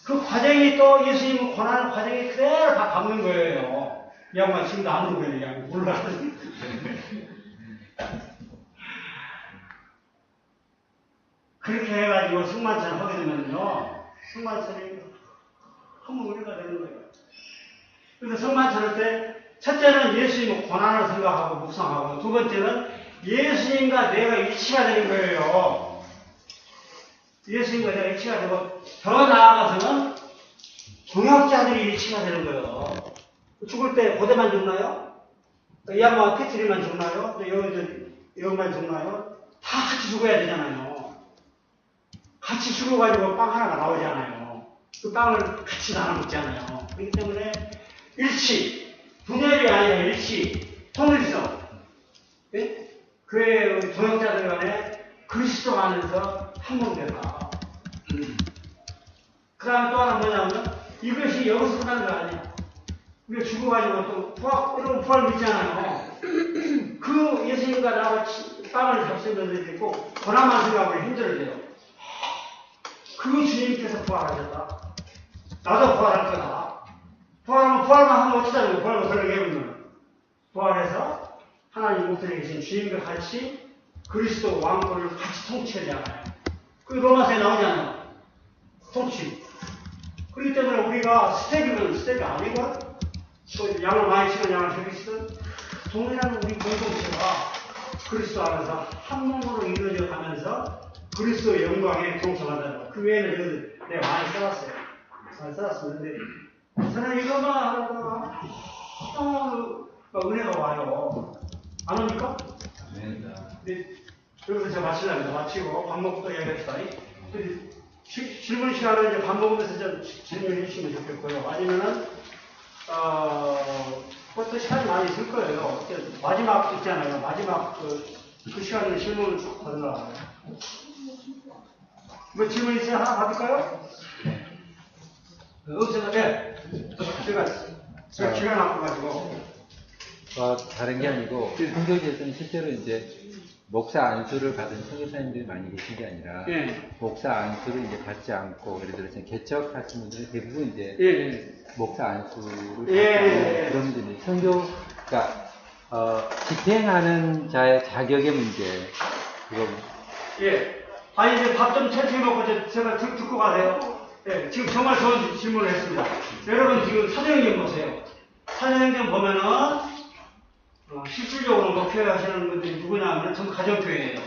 그 과정이 또 예수님은 권하는 과정이 그대로 다 밟는 거예요. 이 양반 지금도 안 오고 있는 양 몰라. 그렇게 해가지고 승만찬을 하게 되면요. 승만찬이 한번 우리가 되는 거예요. 그래서 승만찬 할 때 첫째는 예수님의 고난을 생각하고 묵상하고 두 번째는 예수님과 내가 일치가 되는 거예요. 예수님과 내가 일치가 되고 더 나아가서는 동역자들이 일치가 되는 거예요. 죽을 때 고대만 죽나요? 이 양반 캐트리만 죽나요? 여기만 죽나요? 다 같이 죽어야 되잖아요. 같이 죽어가지고 빵 하나가 나오잖아요. 그 빵을 같이 나눠 먹잖아요. 그렇기 때문에 일치, 분열이 아니라 일치, 통일성. 네? 그의 동역자들 간에 그리스도 안에서 한 몸 되다. 그 다음에 또 하나 뭐냐면 이것이 여기서 끝나는 거 아니야. 우리가 죽어가지고 또 이런 부활 믿잖아요. 그 예수님과 나와 빵을 잡수면서 있고 고난만 생각하면 힘들어져요. 그 주님께서 부활하셨다. 나도 부활할 거다. 부활만 하면 어쩌자고 부활만 설레게 해보면 부활해서 하나님 목전에 계신 주님과 같이 그리스도 왕권을 같이 통치하잖아요. 그 로마서에 나오잖아요. 통치. 그렇기 때문에 우리가 스텝이면 스텝이 아니고 양을 많이 치면 양을 저기 쓰든 동일한 우리 공동체가 그리스도 안에서 한 몸으로 이루어져 가면서 그리스도의 영광에 동참한다는 거. 그 외에는 내가 많이 써왔어요. 많이 써왔었는데 저는 이것만 하다가 은혜가 와요. 안 옵니까? 네. 그래서 제가 마치려면 마치고 밥 먹고 또 얘기합시다. 질문 시간은 이제 밥 먹으면서 좀 질문해 주시면 좋겠고요. 아니면은 그것도 시간이 많이 있을 거예요. 마지막 있잖아요. 마지막 그 시간에 질문을 쭉 받으려고. 뭐 질문 있어요? 하나 받을까요? 없어요. 네. 제가 기가 막혀가지고. 다른 게 아니고 선교지에서는 실제로 이제 목사 안수를 받은 선교사님들이 많이 계신 게 아니라 목사 안수를 이제 받지 않고 예를 들어서 개척하신 분들은 대부분 이제 목사 안수를 받고 그런 분들이 선교 그러니까 집행하는 자의 자격의 문제 그거 아니 이제 밥 좀 천천히 먹고 제가 듣고 가세요. 지금 정말 좋은 질문을 했습니다. 여러분 지금 사도행전 보세요. 사도행전 보면은 실질적으로 목회하시는 분들이 누구냐 하면 전부 가정교회예요.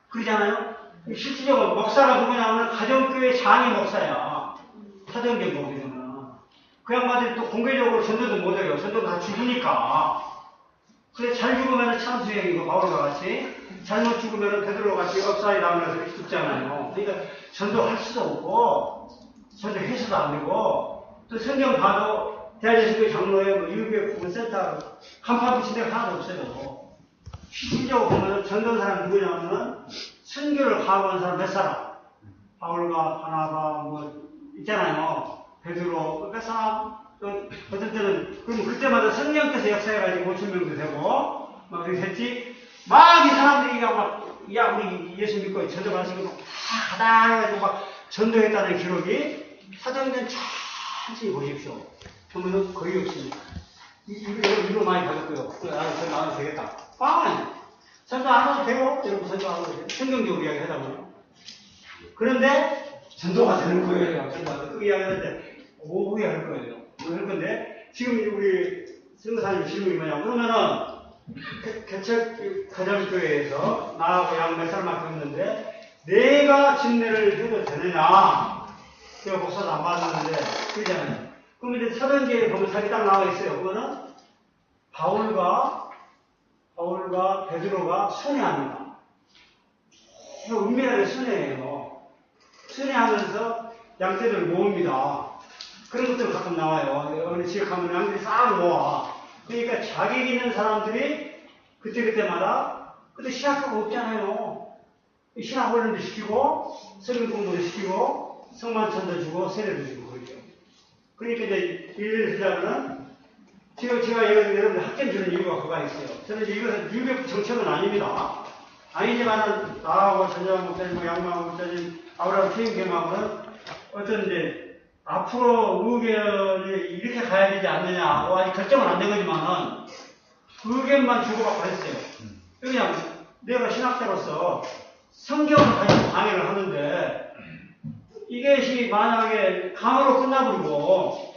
그러잖아요? 실질적으로 목사가 누구냐 하면 가정교회 장이 목사야. 사도행전 보게 되면. 그 양반들이 또 공개적으로 전도도 못해요. 전도 다 죽으니까. 그래 잘 죽으면 참수행이고 바울과 같이 잘못 죽으면 베드로 같이 업사에 나오면서 죽잖아요. 그러니까 전도할 수도 없고 전도해서도 안 되고 또 성경 봐도 대한예수교회 장로회, 유교회 부분센터 간판 붙인 데가 하나도 없어요. 실질적으로 보면 전도한 사람 누구냐면 선교를 가고한 사람 몇 사람? 바울과 바나바 뭐 있잖아요. 베드로, 몇 사람, 어떤 때는, 그럼 그때마다 성령께서 역사해가지고 5,000명도 되고, 막 그렇게 했지. 막 이 사람들이 막, 야, 우리 예수 믿고 전도하시고 다 가다 해가지고 막 전도했다는 기록이 사도행전 천천히 보십시오. 보면은 거의 없습니다. 이거 많이 받았고요. 그래, 전도 안 해도 되겠다. 빵! 전도 안 해도 돼요. 여러분 전도 안 해도 돼요. 성경적으로 이야기 하다 보면. 그런데 전도가 되는 거예요. 전도가 그 이야기 하는데 오후에 할 거예요. 할 건데 지금 우리 선교사님 질문이 뭐냐면 그러면은 개척 가정교회에서 나하고 양 몇 살만 했는데 내가 집례를 해도 되느냐? 제가 목사도 안 받았는데 그러잖아요. 그럼 이제 사도행전에 보면 답이 딱 나와 있어요. 그거는 바울과 베드로가 순회합니다. 은밀하게 순회해요. 순회하면서 양떼들 모읍니다. 그런 것들 가끔 나와요. 어느 지역 가면 양들이 싹 모아. 그러니까 자격 있는 사람들이 그때마다 그때 신학교가 없잖아요. 신학훈련도 시키고 성경 공부도 시키고 성만찬도 주고 세례도 주고 그러죠. 그러니까 이제 예를 들자면은 제가 여러분들 학점 주는 이유가 그거가 있어요. 저는 이제 이것은 유교 정책은 아닙니다. 아니지만은 나하고 전장 목사님, 양만 목사님, 아브라함 팀gem하고는 어떤 이제 앞으로 의견이 이렇게 가야 되지 않느냐고 아직 결정은 안 된 거지만은 의견만 주고받고 했어요. 그냥 내가 신학자로서 성경을 가지고 강의를 하는데 이것이 만약에 강으로 끝나버리고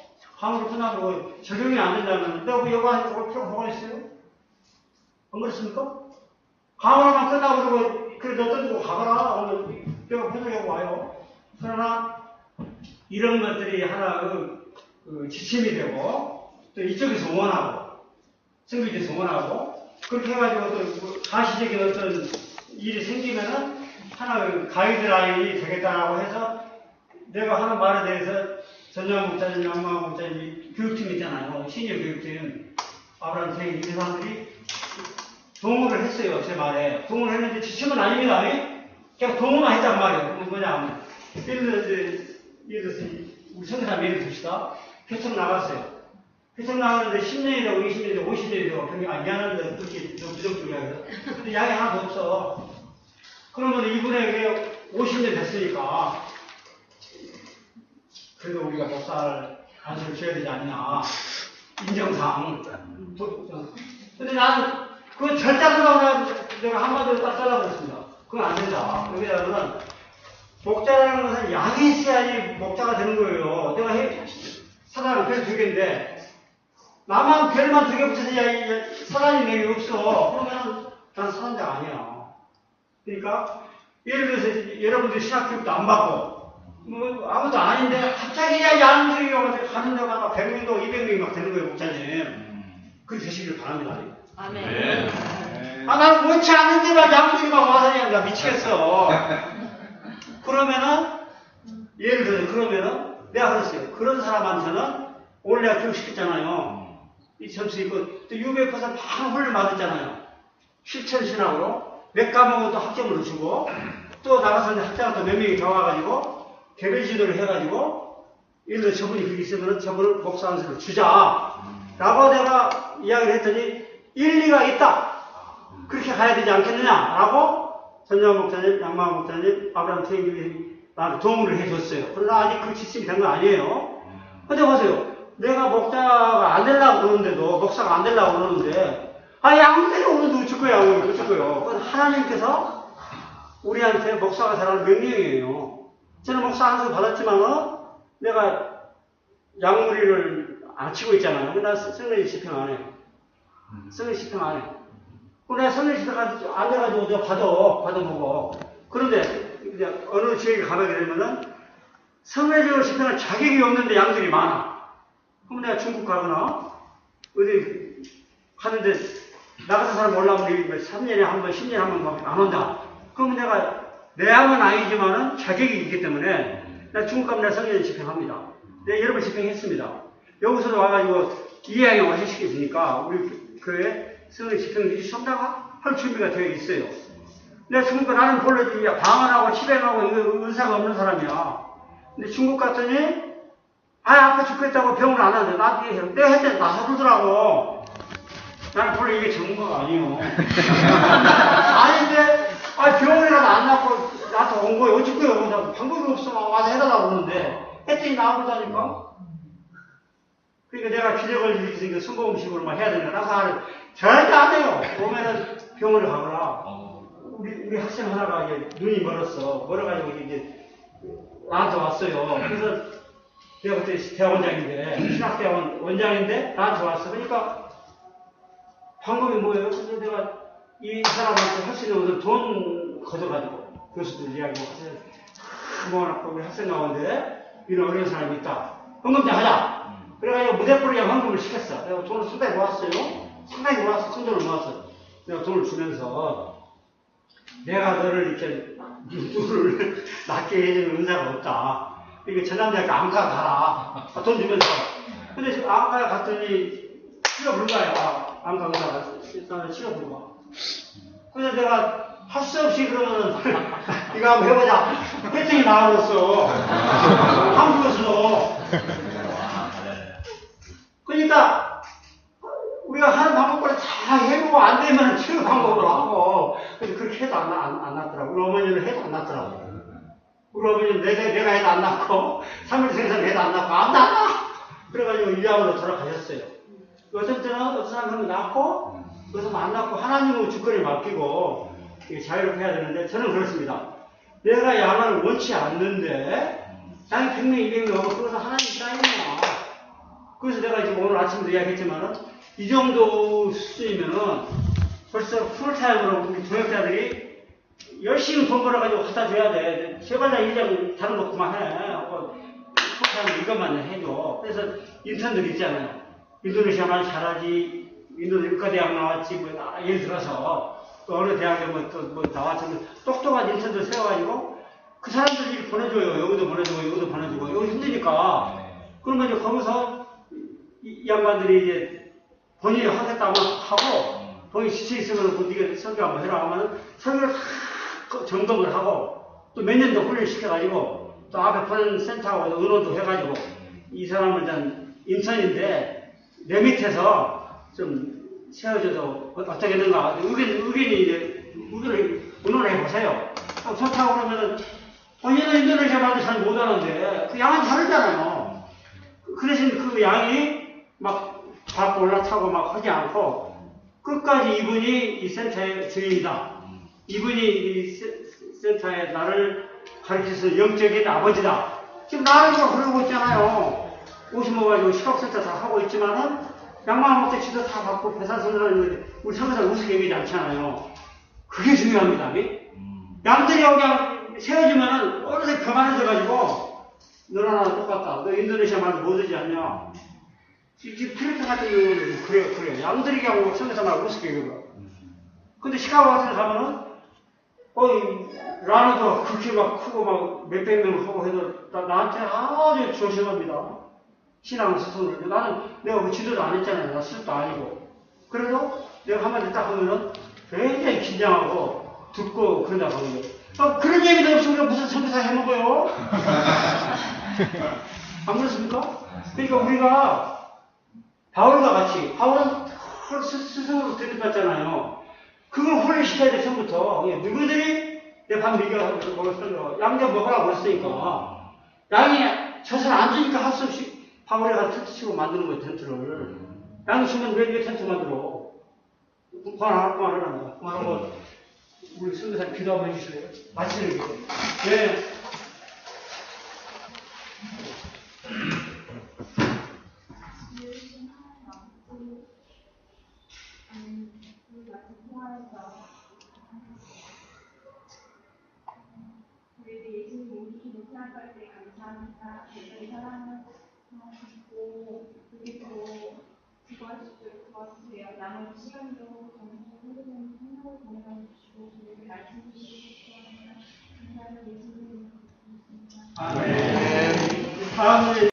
적용이 안 된다면 내가 이거 할 필요가 뭐가 있어요? 안 그렇습니까? 강으로만 끝나버리고 그래 너 던지고 가거라 오늘 내가 보내려고 와요. 그러나 이런 것들이 하나 지침이 되고 또 이쪽에서 원하고 성교에서 원하고 그렇게 해가지고 또 가시적인 어떤 일이 생기면은 하나 가이드라인이 되겠다라고 해서 내가 하는 말에 대해서 전장 목사님, 양마 목사님 교육팀 있잖아요. 시니어 교육팀 아브라함 생 이 사람들이 동의를 했어요. 제 말에 동의를 했는데 지침은 아닙니다. 그냥 동의만 했단 말이에요. 그건 뭐냐 예를 들어서 우리 선생님 예를 듭시다. 개척 나갔어요. 개척 나가는데 10년이 되고 20년이 되고 50년이 되고 미안한데 그렇게 좀 부정적이야. 근데 양이 하나도 없어. 그러면 이분에게 50년 됐으니까 그래도 우리가 목사를 안수를 줘야 되지 않냐. 인정상. 근데 나는 그건 절대 안 들어가면 내가 한마디로 딱 잘라버렸습니다. 그건 안 된다. 여기다가는 목자라는 것은 양이 있어야지 목자가 되는 거예요. 내가 사단은 별 2개인데 나만 별만 2개 붙여서 사단이 내게 없어. 그러면 난 사단자가 아니야. 그러니까 예를 들어서 여러분들 신학교육도 안 받고 뭐 아무도 아닌데 갑자기 양들이 가는 데가 막 100명도 200명이 막 되는 거예요. 목자님. 그렇게 되시길 바랍니다. 아멘. 네. 나는 원치 않은데 막 양들이 막 와서 그냥 나 미치겠어. 그러면은 예를 들어 그러면은 내가 그랬어요. 그런 사람한테는 오늘 내가 교육시켰잖아요. 이 점수 있고 또 UBF에서 막 훈련 받았잖아요. 실천신학으로 몇 과목은 또 학점을 주고 또 나가서 이제 학자가 또 몇 명이 더 와가지고 개별 지도를 해가지고 예를 들어 저분이 그게 있으면은 저분을 목사 안수를 주자. 라고 내가 이야기를 했더니 일리가 있다. 그렇게 가야 되지 않겠느냐라고 전장 목사님, 양마 목사님, 아브라함 팀이 나한테 도움을 해줬어요. 그러나 아직 그 지침이 된 건 아니에요. 근데 보세요. 내가 목자가 안 되려고 그러는데도, 목사가 안 되려고 그러는데, 양들이 오늘도 어쩔 거야, 어쩔 거예요. 그건 하나님께서 우리한테 목사가 되라는 명령이에요. 저는 목사 안수 받았지만은, 내가 양무리를 안 치고 있잖아요. 근데 나 성례 집행 안 해요. 성례 집행 안 해요. 내가 성례 집행 안 돼가지고 내가 받아보고. 그런데, 이제 어느 지역에 가게 되면은, 성례적으로 집행할 자격이 없는데 양들이 많아. 그럼 내가 중국 가거나, 어디 가는데, 나가서 사람 올라오면 3년에 한 번, 10년에 한 번밖에 안 온다. 그러면 내가, 내 양은 아니지만은 자격이 있기 때문에, 나 중국 가면 내가 성례 집행합니다. 내가 여러 번 집행했습니다. 여기서도 와가지고, 이해하게 완성시켜주니까, 우리 교회 성례 집행이 som다가 할 준비가 되어 있어요. 내가 중국 나는 본래 방언하고 치뱅하고 이거 의사가 없는 사람이야. 근데 중국 갔더니 아파 죽겠다고 병을 안 하는데 나중에 내가 했더니 나서 그러더라고. 나는 별로 이게 전문가가 아니에요. 아닌데, 병원이라도 안 낫고 나한테 온 거예요. 어쩔 거예요. 방법이 없어. 와서 해달라고 그러는데 했더니 나아보자니까. 그러니까 내가 기력을 일으키니까 선거 음식으로 막 해야 되니까 나가 절대 안 해요. 오면은 병원에 가거라. 우리 학생 하나가 이제 눈이 멀었어. 멀어가지고 이제 나한테 왔어요. 그래서 내가 그때 대학원장인데, 신학대학원 원장인데 나한테 왔어. 그러니까 방법이 뭐예요? 그래서 내가 이 사람한테 할 수 있는 것을 돈 걷어가지고 교수들 이야기하고 모아놓고 우리 학생 나오는데 이런 어려운 사람이 있다. 헌금제 하자. 그래가지고 무대포르게 헌금을 시켰어. 내가 돈을 상당히 모았어요. 상당히 모았어. 큰 돈을 모았어. 내가 돈을 주면서 내가 너를 이렇게 눈을 낮게 해주는 은사가 없다. 그러니까 전남대학교 안가 가라. 돈 주면서. 근데 지금 안가에 갔더니 치료 불가야. 안가 의사가 일단은 치료 불가. 그래서 내가 할 수 없이 그러면은 이거 한번 해보자. 했더니 나와버렸어. 한국에서도. 그러니까 우리가 하는 방법을 다 해보고 안 되면 치료 방법으로 하고. 근데 그렇게 해도 안 낫더라고. 우리 어머니는 해도 안 낫더라고. 우리 어머니는 내가 해도 안 낫고 3일 생선 해도 안 낫고 아무도 안 나. 그래가지고 이양으로 돌아가셨어요. 어떤 때는 어떤 사람은 낫고 그래서 안 낫고 하나님의 주권을 맡기고 자유롭게 해야 되는데 저는 그렇습니다. 내가 양을 원치 않는데 양이 100명, 200명 하고 그래서 하나님 쌓이구나. 그래서 내가 지금 오늘 아침에도 이야기했지만은 이 정도 수준이면은 벌써 풀타임으로 우리 동역자들이 열심히 돈 벌어가지고 갖다 줘야 돼. 제발야 일장 다른 거 그만해. 풀타임으로 이것만 해줘. 그래서 인턴들 있잖아요. 인도네시아만 잘하지. 인도네시아 의과대학 나왔지. 예를 들어서 또 어느 대학에 뭐 나왔지만 똑똑한 인턴들 세워가지고 그 사람들이 보내줘요. 여기도 보내주고 여기도 보내주고 여기 힘드니까. 그러면 이제 거기서 이 양반들이 이제 본인이 하겠다고 하고 본인이 지쳐있으면 네가 설교 한번 해라 하면은 설교를 다 점검을 하고 또 몇 년 더 훈련시켜가지고 또 앞에 보낸 센터하고 의논도 해가지고 이 사람을 단 인턴인데 내 밑에서 좀 세워줘도 어떻게 되는가 의견이 이제 의논을 해보세요. 좋다고 그러면은 얘는 인도네시아 말도 잘 못하는데 그 양은 다르잖아요. 그 대신 그 양이 막 밟고 올라타고 막 하지 않고 끝까지 이분이 이 센터의 주인이다. 이분이 이 센터에 나를 가르쳐서 영적인 아버지다. 지금 나를 그러고 있잖아요. 50모 가지고 식학센터 다 하고 있지만은 양만목대 지도 다 받고 배산선을 우리 성교사를 우습게 얘기하지 않잖아요. 그게 중요합니다. 양들이 그냥 세워주면은 어느새 교만해져가지고 너나 나랑 똑같다. 너 인도네시아 말 못하지 않냐. 지금 필리핀 같은 경우는 그래요. 양들이 그냥 성교사 말 우습게 얘기해요. 근데 시카고 같은 데 가면은 라노도 그렇게 막 크고 막 몇백 명 하고 해도 나한테 아주 조심합니다. 신앙 스승을. 나는 내가 그 지도도 안 했잖아요. 나 수업도 아니고. 그래도 내가 한마디 딱 하면은 굉장히 긴장하고 듣고 그런다고 하는 거예요. 그런 얘기도 없이 우리가 무슨 선교사 해먹어요? 안 그렇습니까? 그러니까 우리가 바울과 같이, 바울은 스승으로 들이받잖아요. 그걸 훈련시켜야 돼, 처음부터. 누구들이 내 방 얘기하고 양자 먹으라고 그랬으니까. 양이 젖을 안 주니까 할 수 없이 바울에 가서 텐트 치고 만드는 거예요, 텐트를. 양이 주면 왜 텐트 만들어? 그만하라는 거야. 그만하고, 우리 선교사님 기도 한번 해주실래요? 마치는 기도. 네. 우리 예수님 몸이 생각할 때 감사합니다. 여전히 사랑하고 그리고 도와주세요. 남은 시간도 정말 흐르는 생각을 보내주시고 우리를 말씀 주시기 감사합니다. 감사하는 예수님. 아멘. 다음